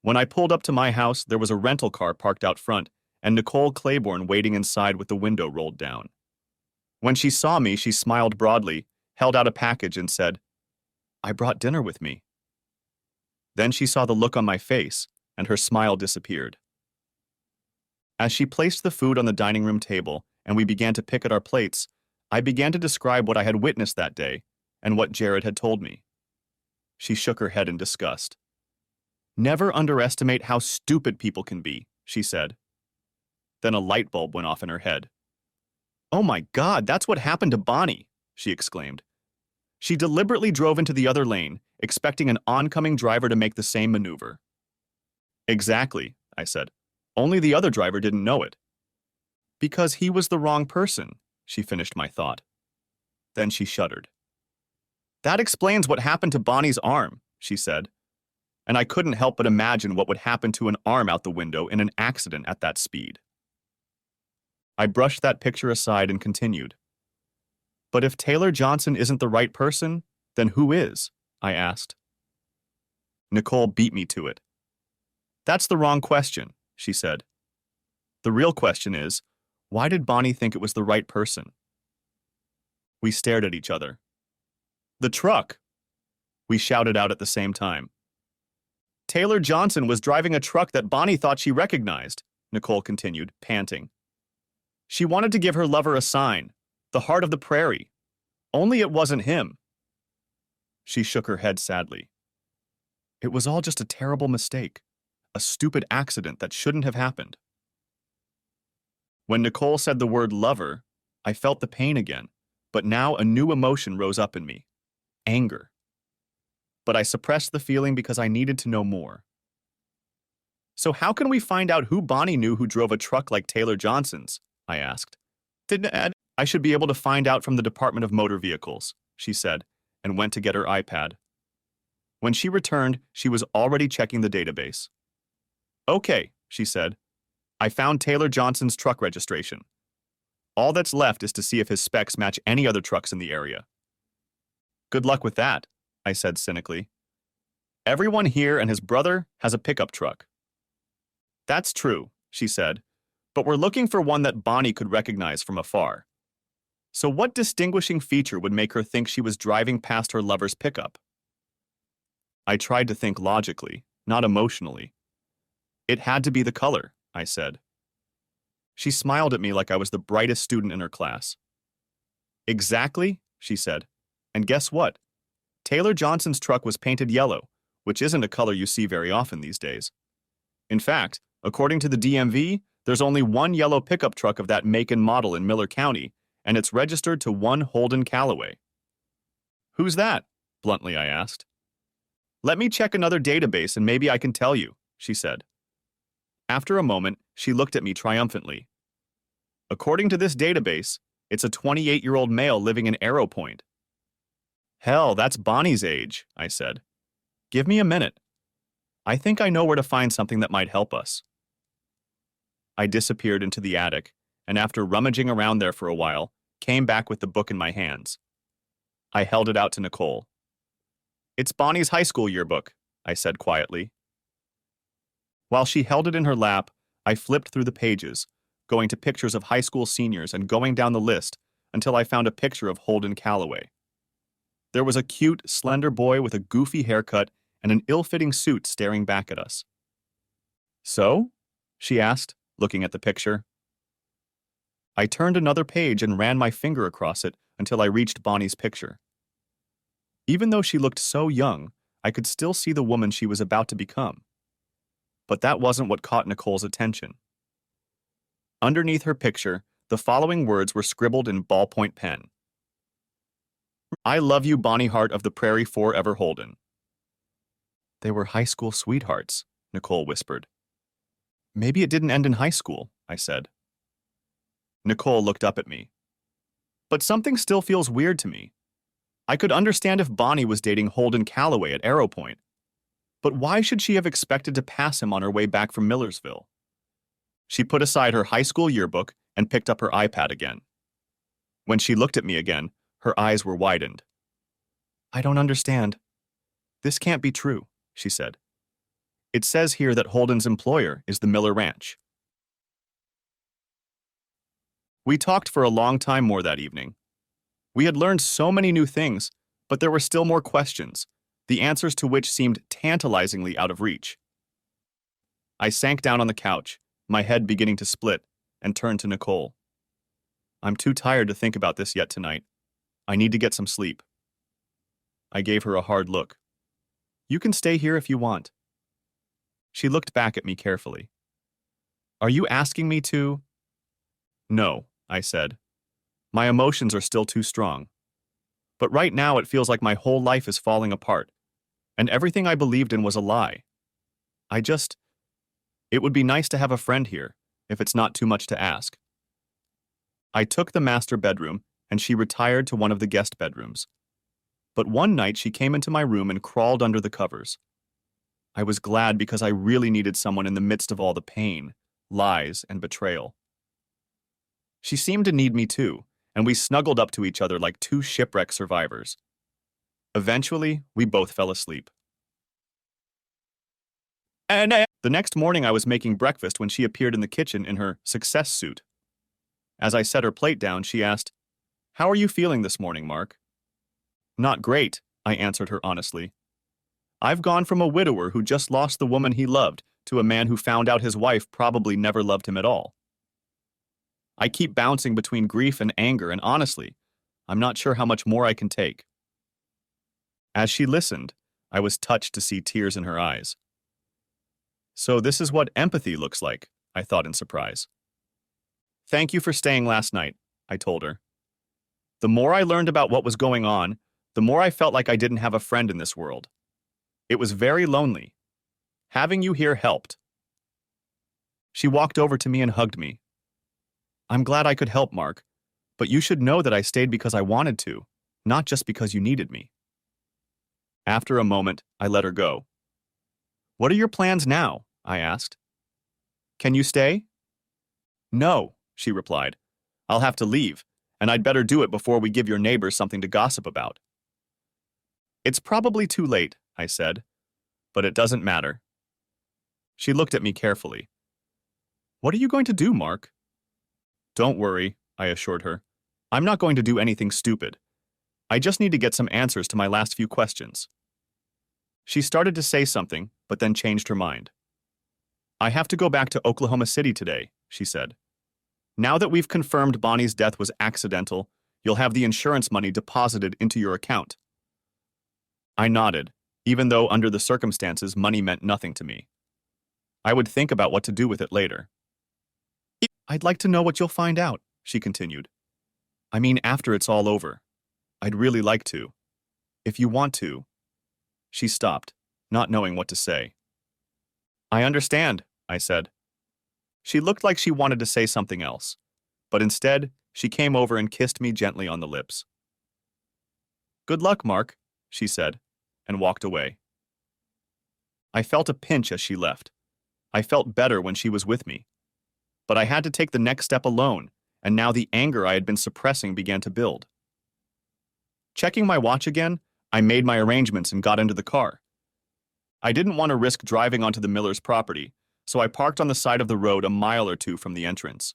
When I pulled up to my house, there was a rental car parked out front and Nicole Claiborne waiting inside with the window rolled down. When she saw me, she smiled broadly, held out a package, and said, "I brought dinner with me." Then she saw the look on my face, and her smile disappeared. As she placed the food on the dining room table and we began to pick at our plates, I began to describe what I had witnessed that day and what Jared had told me. She shook her head in disgust. "Never underestimate how stupid people can be," she said. Then a light bulb went off in her head. "Oh my God, that's what happened to Bonnie," she exclaimed. "She deliberately drove into the other lane, expecting an oncoming driver to make the same maneuver." "Exactly," I said. "Only the other driver didn't know it." "Because he was the wrong person," she finished my thought. Then she shuddered. "That explains what happened to Bonnie's arm," she said. And I couldn't help but imagine what would happen to an arm out the window in an accident at that speed. I brushed that picture aside and continued. "But if Taylor Johnson isn't the right person, then who is?" I asked. Nicole beat me to it. "That's the wrong question," she said. "The real question is, why did Bonnie think it was the right person?" We stared at each other. "The truck!" we shouted out at the same time. "Taylor Johnson was driving a truck that Bonnie thought she recognized," Nicole continued, panting. "She wanted to give her lover a sign, the heart of the prairie. Only it wasn't him." She shook her head sadly. "It was all just a terrible mistake, a stupid accident that shouldn't have happened." When Nicole said the word lover, I felt the pain again, but now a new emotion rose up in me: anger. But I suppressed the feeling because I needed to know more. "So how can we find out who Bonnie knew who drove a truck like Taylor Johnson's?" I asked. "I should be able to find out from the Department of Motor Vehicles," she said, and went to get her iPad. When she returned, she was already checking the database. "Okay," she said. "I found Taylor Johnson's truck registration. All that's left is to see if his specs match any other trucks in the area." "Good luck with that," I said cynically. "Everyone here and his brother has a pickup truck." "That's true," she said, "but we're looking for one that Bonnie could recognize from afar. So what distinguishing feature would make her think she was driving past her lover's pickup?" I tried to think logically, not emotionally. "It had to be the color," I said. She smiled at me like I was the brightest student in her class. "Exactly," she said. "And guess what? Taylor Johnson's truck was painted yellow, which isn't a color you see very often these days. In fact, according to the DMV, there's only one yellow pickup truck of that make and model in Miller County, and it's registered to one Holden Calloway." "Who's that?" bluntly I asked. "Let me check another database and maybe I can tell you," she said. After a moment, she looked at me triumphantly. "According to this database, it's a 28-year-old male living in Arrow Point." "Hell, that's Bonnie's age," I said. "Give me a minute. I think I know where to find something that might help us." I disappeared into the attic, and after rummaging around there for a while, came back with the book in my hands. I held it out to Nicole. "It's Bonnie's high school yearbook," I said quietly. While she held it in her lap, I flipped through the pages, going to pictures of high school seniors and going down the list until I found a picture of Holden Calloway. There was a cute, slender boy with a goofy haircut and an ill-fitting suit staring back at us. "So?" she asked, looking at the picture. I turned another page and ran my finger across it until I reached Bonnie's picture. Even though she looked so young, I could still see the woman she was about to become. But that wasn't what caught Nicole's attention. Underneath her picture, the following words were scribbled in ballpoint pen. "I love you, Bonnie Hart of the Prairie Forever Holden." They were high school sweethearts, Nicole whispered. "Maybe it didn't end in high school," I said. Nicole looked up at me. "But something still feels weird to me. I could understand if Bonnie was dating Holden Calloway at Arrow Point. But why should she have expected to pass him on her way back from Millersville?" She put aside her high school yearbook and picked up her iPad again. When she looked at me again, her eyes were widened. "I don't understand. This can't be true," she said. "It says here that Holden's employer is the Miller Ranch." We talked for a long time more that evening. We had learned so many new things, but there were still more questions, the answers to which seemed tantalizingly out of reach. I sank down on the couch, my head beginning to split, and turned to Nicole. I'm too tired to think about this yet tonight. I need to get some sleep. I gave her a hard look. You can stay here if you want. She looked back at me carefully. Are you asking me to? No, I said. My emotions are still too strong. But right now it feels like my whole life is falling apart, and everything I believed in was a lie. It would be nice to have a friend here, if it's not too much to ask. I took the master bedroom, and she retired to one of the guest bedrooms. But one night she came into my room and crawled under the covers. I was glad because I really needed someone in the midst of all the pain, lies, and betrayal. She seemed to need me too, and we snuggled up to each other like two shipwreck survivors. Eventually, we both fell asleep. The next morning I was making breakfast when she appeared in the kitchen in her success suit. As I set her plate down, she asked, "How are you feeling this morning, Mark?" "Not great," I answered her honestly. "I've gone from a widower who just lost the woman he loved to a man who found out his wife probably never loved him at all. I keep bouncing between grief and anger, and honestly, I'm not sure how much more I can take." As she listened, I was touched to see tears in her eyes. So this is what empathy looks like, I thought in surprise. "Thank you for staying last night," I told her. The more I learned about what was going on, the more I felt like I didn't have a friend in this world. It was very lonely. Having you here helped. She walked over to me and hugged me. "I'm glad I could help, Mark, but you should know that I stayed because I wanted to, not just because you needed me." After a moment, I let her go. "What are your plans now?" I asked. "Can you stay?" "No," she replied. "I'll have to leave, and I'd better do it before we give your neighbors something to gossip about." "It's probably too late," I said, "but it doesn't matter." She looked at me carefully. "What are you going to do, Mark?" "Don't worry," I assured her. "I'm not going to do anything stupid. I just need to get some answers to my last few questions." She started to say something, but then changed her mind. "I have to go back to Oklahoma City today," she said. "Now that we've confirmed Bonnie's death was accidental, you'll have the insurance money deposited into your account." I nodded, even though under the circumstances money meant nothing to me. I would think about what to do with it later. "I'd like to know what you'll find out," she continued. "I mean, after it's all over. I'd really like to. If you want to." She stopped, not knowing what to say. "I understand," I said. She looked like she wanted to say something else, but instead, she came over and kissed me gently on the lips. "Good luck, Mark," she said, and walked away. I felt a pinch as she left. I felt better when she was with me. But I had to take the next step alone, and now the anger I had been suppressing began to build. Checking my watch again, I made my arrangements and got into the car. I didn't want to risk driving onto the Miller's property, so I parked on the side of the road a mile or two from the entrance.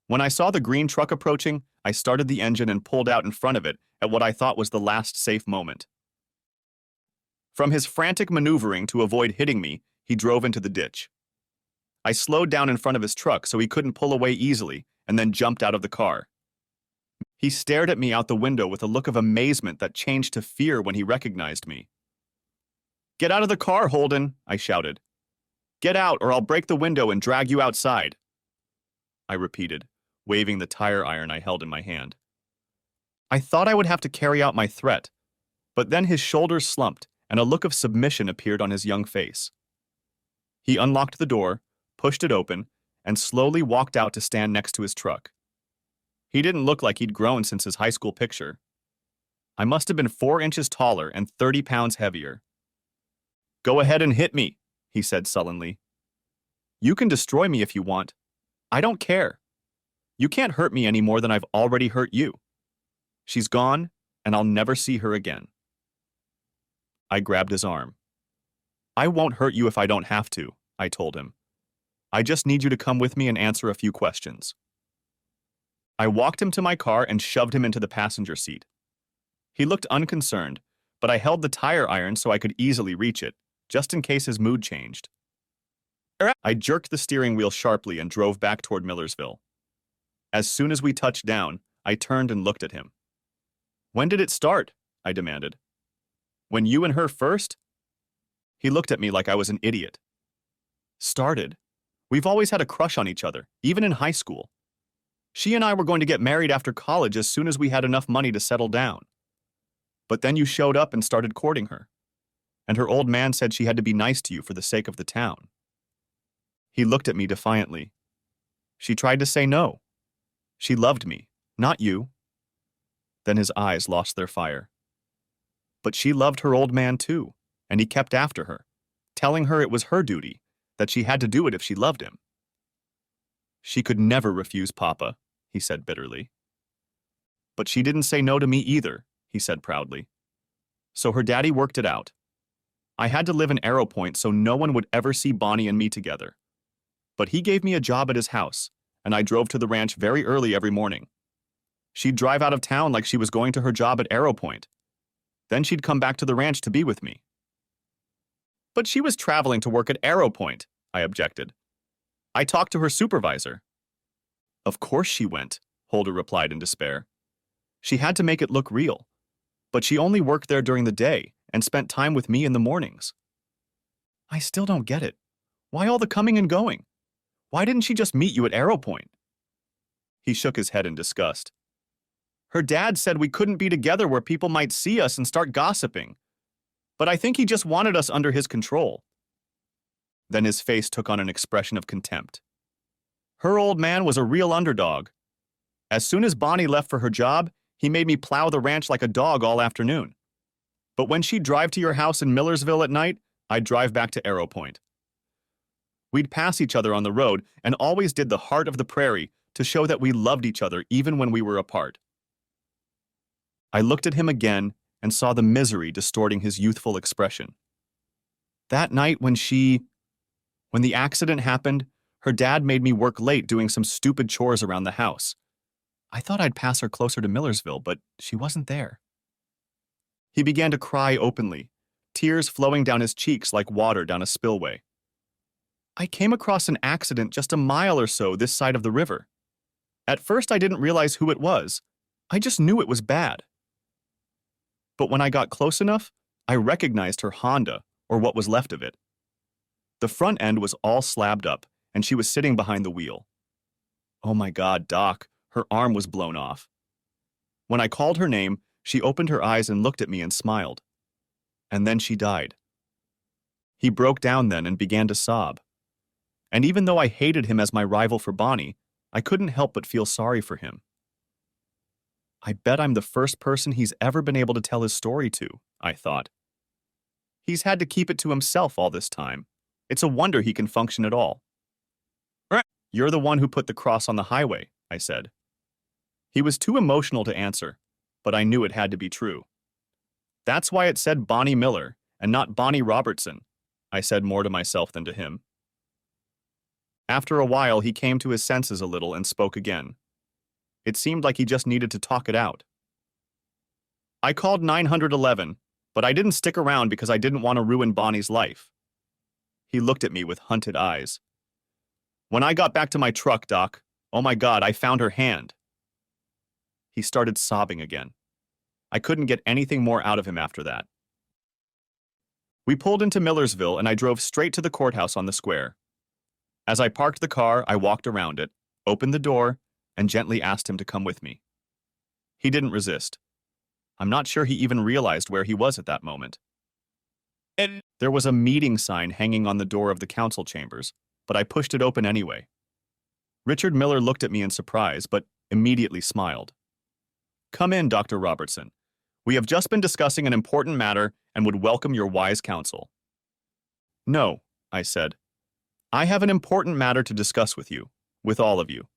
When I saw the green truck approaching, I started the engine and pulled out in front of it at what I thought was the last safe moment. From his frantic maneuvering to avoid hitting me, he drove into the ditch. I slowed down in front of his truck so he couldn't pull away easily, and then jumped out of the car. He stared at me out the window with a look of amazement that changed to fear when he recognized me. "Get out of the car, Holden," I shouted. "Get out, or I'll break the window and drag you outside," I repeated, waving the tire iron I held in my hand. I thought I would have to carry out my threat, but then his shoulders slumped and a look of submission appeared on his young face. He unlocked the door, pushed it open, and slowly walked out to stand next to his truck. He didn't look like he'd grown since his high school picture. I must have been 4 inches taller and 30 pounds heavier. "Go ahead and hit me," he said sullenly. "You can destroy me if you want. I don't care. You can't hurt me any more than I've already hurt you. She's gone, and I'll never see her again." I grabbed his arm. "I won't hurt you if I don't have to," I told him. "I just need you to come with me and answer a few questions." I walked him to my car and shoved him into the passenger seat. He looked unconcerned, but I held the tire iron so I could easily reach it, just in case his mood changed. I jerked the steering wheel sharply and drove back toward Millersville. As soon as we touched down, I turned and looked at him. "When did it start?" I demanded. "When you and her first?" He looked at me like I was an idiot. "Started? We've always had a crush on each other, even in high school. She and I were going to get married after college as soon as we had enough money to settle down. But then you showed up and started courting her. And her old man said she had to be nice to you for the sake of the town." He looked at me defiantly. "She tried to say no. She loved me, not you." Then his eyes lost their fire. "But she loved her old man too, and he kept after her, telling her it was her duty, that she had to do it if she loved him." "She could never refuse Papa," he said bitterly. "But she didn't say no to me either," he said proudly. "So her daddy worked it out. I had to live in Arrow Point so no one would ever see Bonnie and me together. But he gave me a job at his house, and I drove to the ranch very early every morning. She'd drive out of town like she was going to her job at Arrow Point. Then she'd come back to the ranch to be with me." "But she was traveling to work at Arrow Point," I objected. "I talked to her supervisor." "Of course she went," Holder replied in despair. "She had to make it look real. But she only worked there during the day and spent time with me in the mornings." "I still don't get it. Why all the coming and going? Why didn't she just meet you at Arrow Point?" He shook his head in disgust. "Her dad said we couldn't be together where people might see us and start gossiping. But I think he just wanted us under his control." Then his face took on an expression of contempt. "Her old man was a real underdog. As soon as Bonnie left for her job, he made me plow the ranch like a dog all afternoon. But when she'd drive to your house in Millersville at night, I'd drive back to Arrow Point. We'd pass each other on the road and always did the heart of the prairie to show that we loved each other even when we were apart." I looked at him again and saw the misery distorting his youthful expression. "That night when the accident happened, her dad made me work late doing some stupid chores around the house. I thought I'd pass her closer to Millersville, but she wasn't there." He began to cry openly, tears flowing down his cheeks like water down a spillway. "I came across an accident just a mile or so this side of the river. At first I didn't realize who it was. I just knew it was bad. But when I got close enough, I recognized her Honda, or what was left of it. The front end was all slabbed up, and she was sitting behind the wheel. Oh my God, Doc, her arm was blown off. When I called her name, she opened her eyes and looked at me and smiled. And then she died." He broke down then and began to sob. And even though I hated him as my rival for Bonnie, I couldn't help but feel sorry for him. I bet I'm the first person he's ever been able to tell his story to, I thought. He's had to keep it to himself all this time. It's a wonder he can function at all. "You're the one who put the cross on the highway," I said. He was too emotional to answer, but I knew it had to be true. "That's why it said Bonnie Miller and not Bonnie Robertson," I said more to myself than to him. After a while, he came to his senses a little and spoke again. It seemed like he just needed to talk it out. "I called 911, but I didn't stick around because I didn't want to ruin Bonnie's life." He looked at me with hunted eyes. "When I got back to my truck, Doc, oh my God, I found her hand." He started sobbing again. I couldn't get anything more out of him after that. We pulled into Millersville and I drove straight to the courthouse on the square. As I parked the car, I walked around it, opened the door, and gently asked him to come with me. He didn't resist. I'm not sure he even realized where he was at that moment. There was a meeting sign hanging on the door of the council chambers, but I pushed it open anyway. Richard Miller looked at me in surprise, but immediately smiled. "Come in, Dr. Robertson. We have just been discussing an important matter and would welcome your wise counsel." "No," I said. "I have an important matter to discuss with you, with all of you."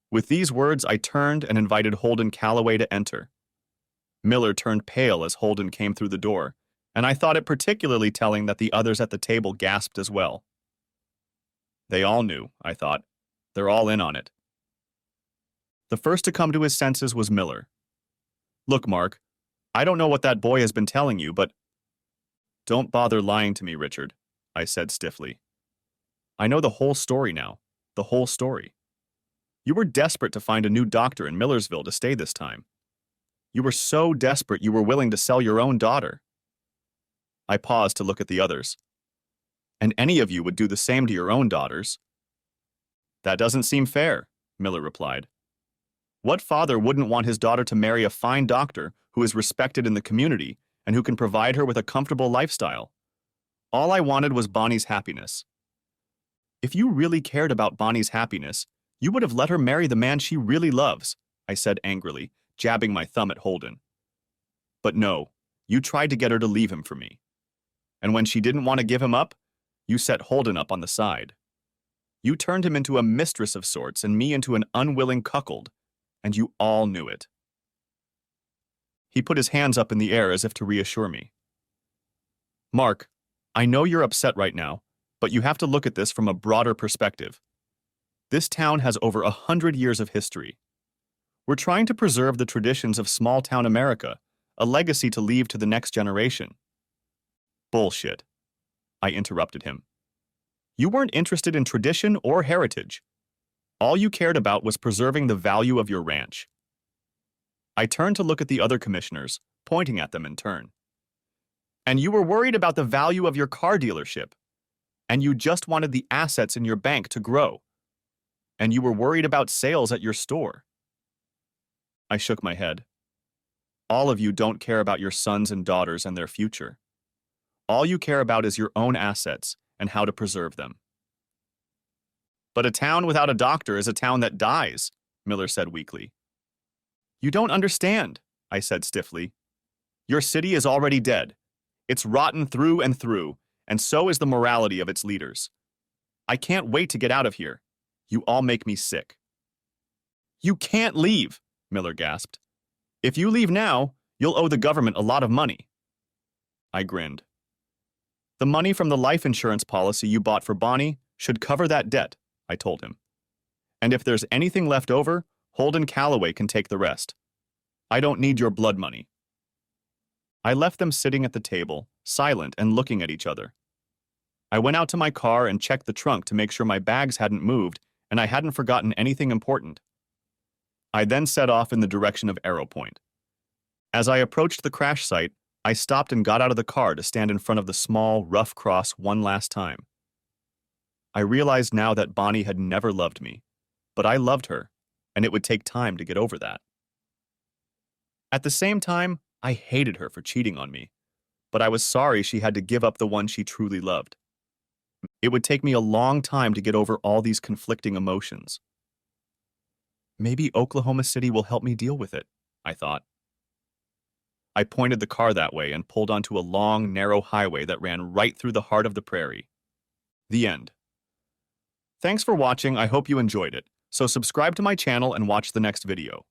With these words, I turned and invited Holden Calloway to enter. Miller turned pale as Holden came through the door, and I thought it particularly telling that the others at the table gasped as well. They all knew, I thought. They're all in on it. The first to come to his senses was Miller. "Look, Mark, I don't know what that boy has been telling you, but don't bother lying to me, Richard, I said stiffly. I know the whole story now, the whole story. You were desperate to find a new doctor in Millersville to stay this time. You were so desperate you were willing to sell your own daughter. I paused to look at the others. And any of you would do the same to your own daughters. That doesn't seem fair, Miller replied. What father wouldn't want his daughter to marry a fine doctor who is respected in the community and who can provide her with a comfortable lifestyle? All I wanted was Bonnie's happiness. If you really cared about Bonnie's happiness, you would have let her marry the man she really loves, I said angrily, jabbing my thumb at Holden. But no, you tried to get her to leave him for me. And when she didn't want to give him up, you set Holden up on the side. You turned him into a mistress of sorts and me into an unwilling cuckold, and you all knew it. He put his hands up in the air as if to reassure me. Mark, I know you're upset right now, but you have to look at this from a broader perspective. This town has over 100 years of history. We're trying to preserve the traditions of small-town America, a legacy to leave to the next generation. Bullshit, I interrupted him. You weren't interested in tradition or heritage. All you cared about was preserving the value of your ranch. I turned to look at the other commissioners, pointing at them in turn. And you were worried about the value of your car dealership. And you just wanted the assets in your bank to grow. And you were worried about sales at your store. I shook my head. All of you don't care about your sons and daughters and their future. All you care about is your own assets and how to preserve them. But a town without a doctor is a town that dies, Miller said weakly. You don't understand, I said stiffly. Your city is already dead. It's rotten through, and so is the morality of its leaders. I can't wait to get out of here. You all make me sick. You can't leave, Miller gasped. If you leave now, you'll owe the government a lot of money. I grinned. The money from the life insurance policy you bought for Bonnie should cover that debt, I told him. And if there's anything left over, Holden Calloway can take the rest. I don't need your blood money. I left them sitting at the table, silent and looking at each other. I went out to my car and checked the trunk to make sure my bags hadn't moved and I hadn't forgotten anything important. I then set off in the direction of Arrow Point. As I approached the crash site, I stopped and got out of the car to stand in front of the small, rough cross one last time. I realized now that Bonnie had never loved me, but I loved her, and it would take time to get over that. At the same time, I hated her for cheating on me, but I was sorry she had to give up the one she truly loved. It would take me a long time to get over all these conflicting emotions. Maybe Oklahoma City will help me deal with it, I thought. I pointed the car that way and pulled onto a long, narrow highway that ran right through the heart of the prairie. The end. Thanks for watching. I hope you enjoyed it. So subscribe to my channel and watch the next video.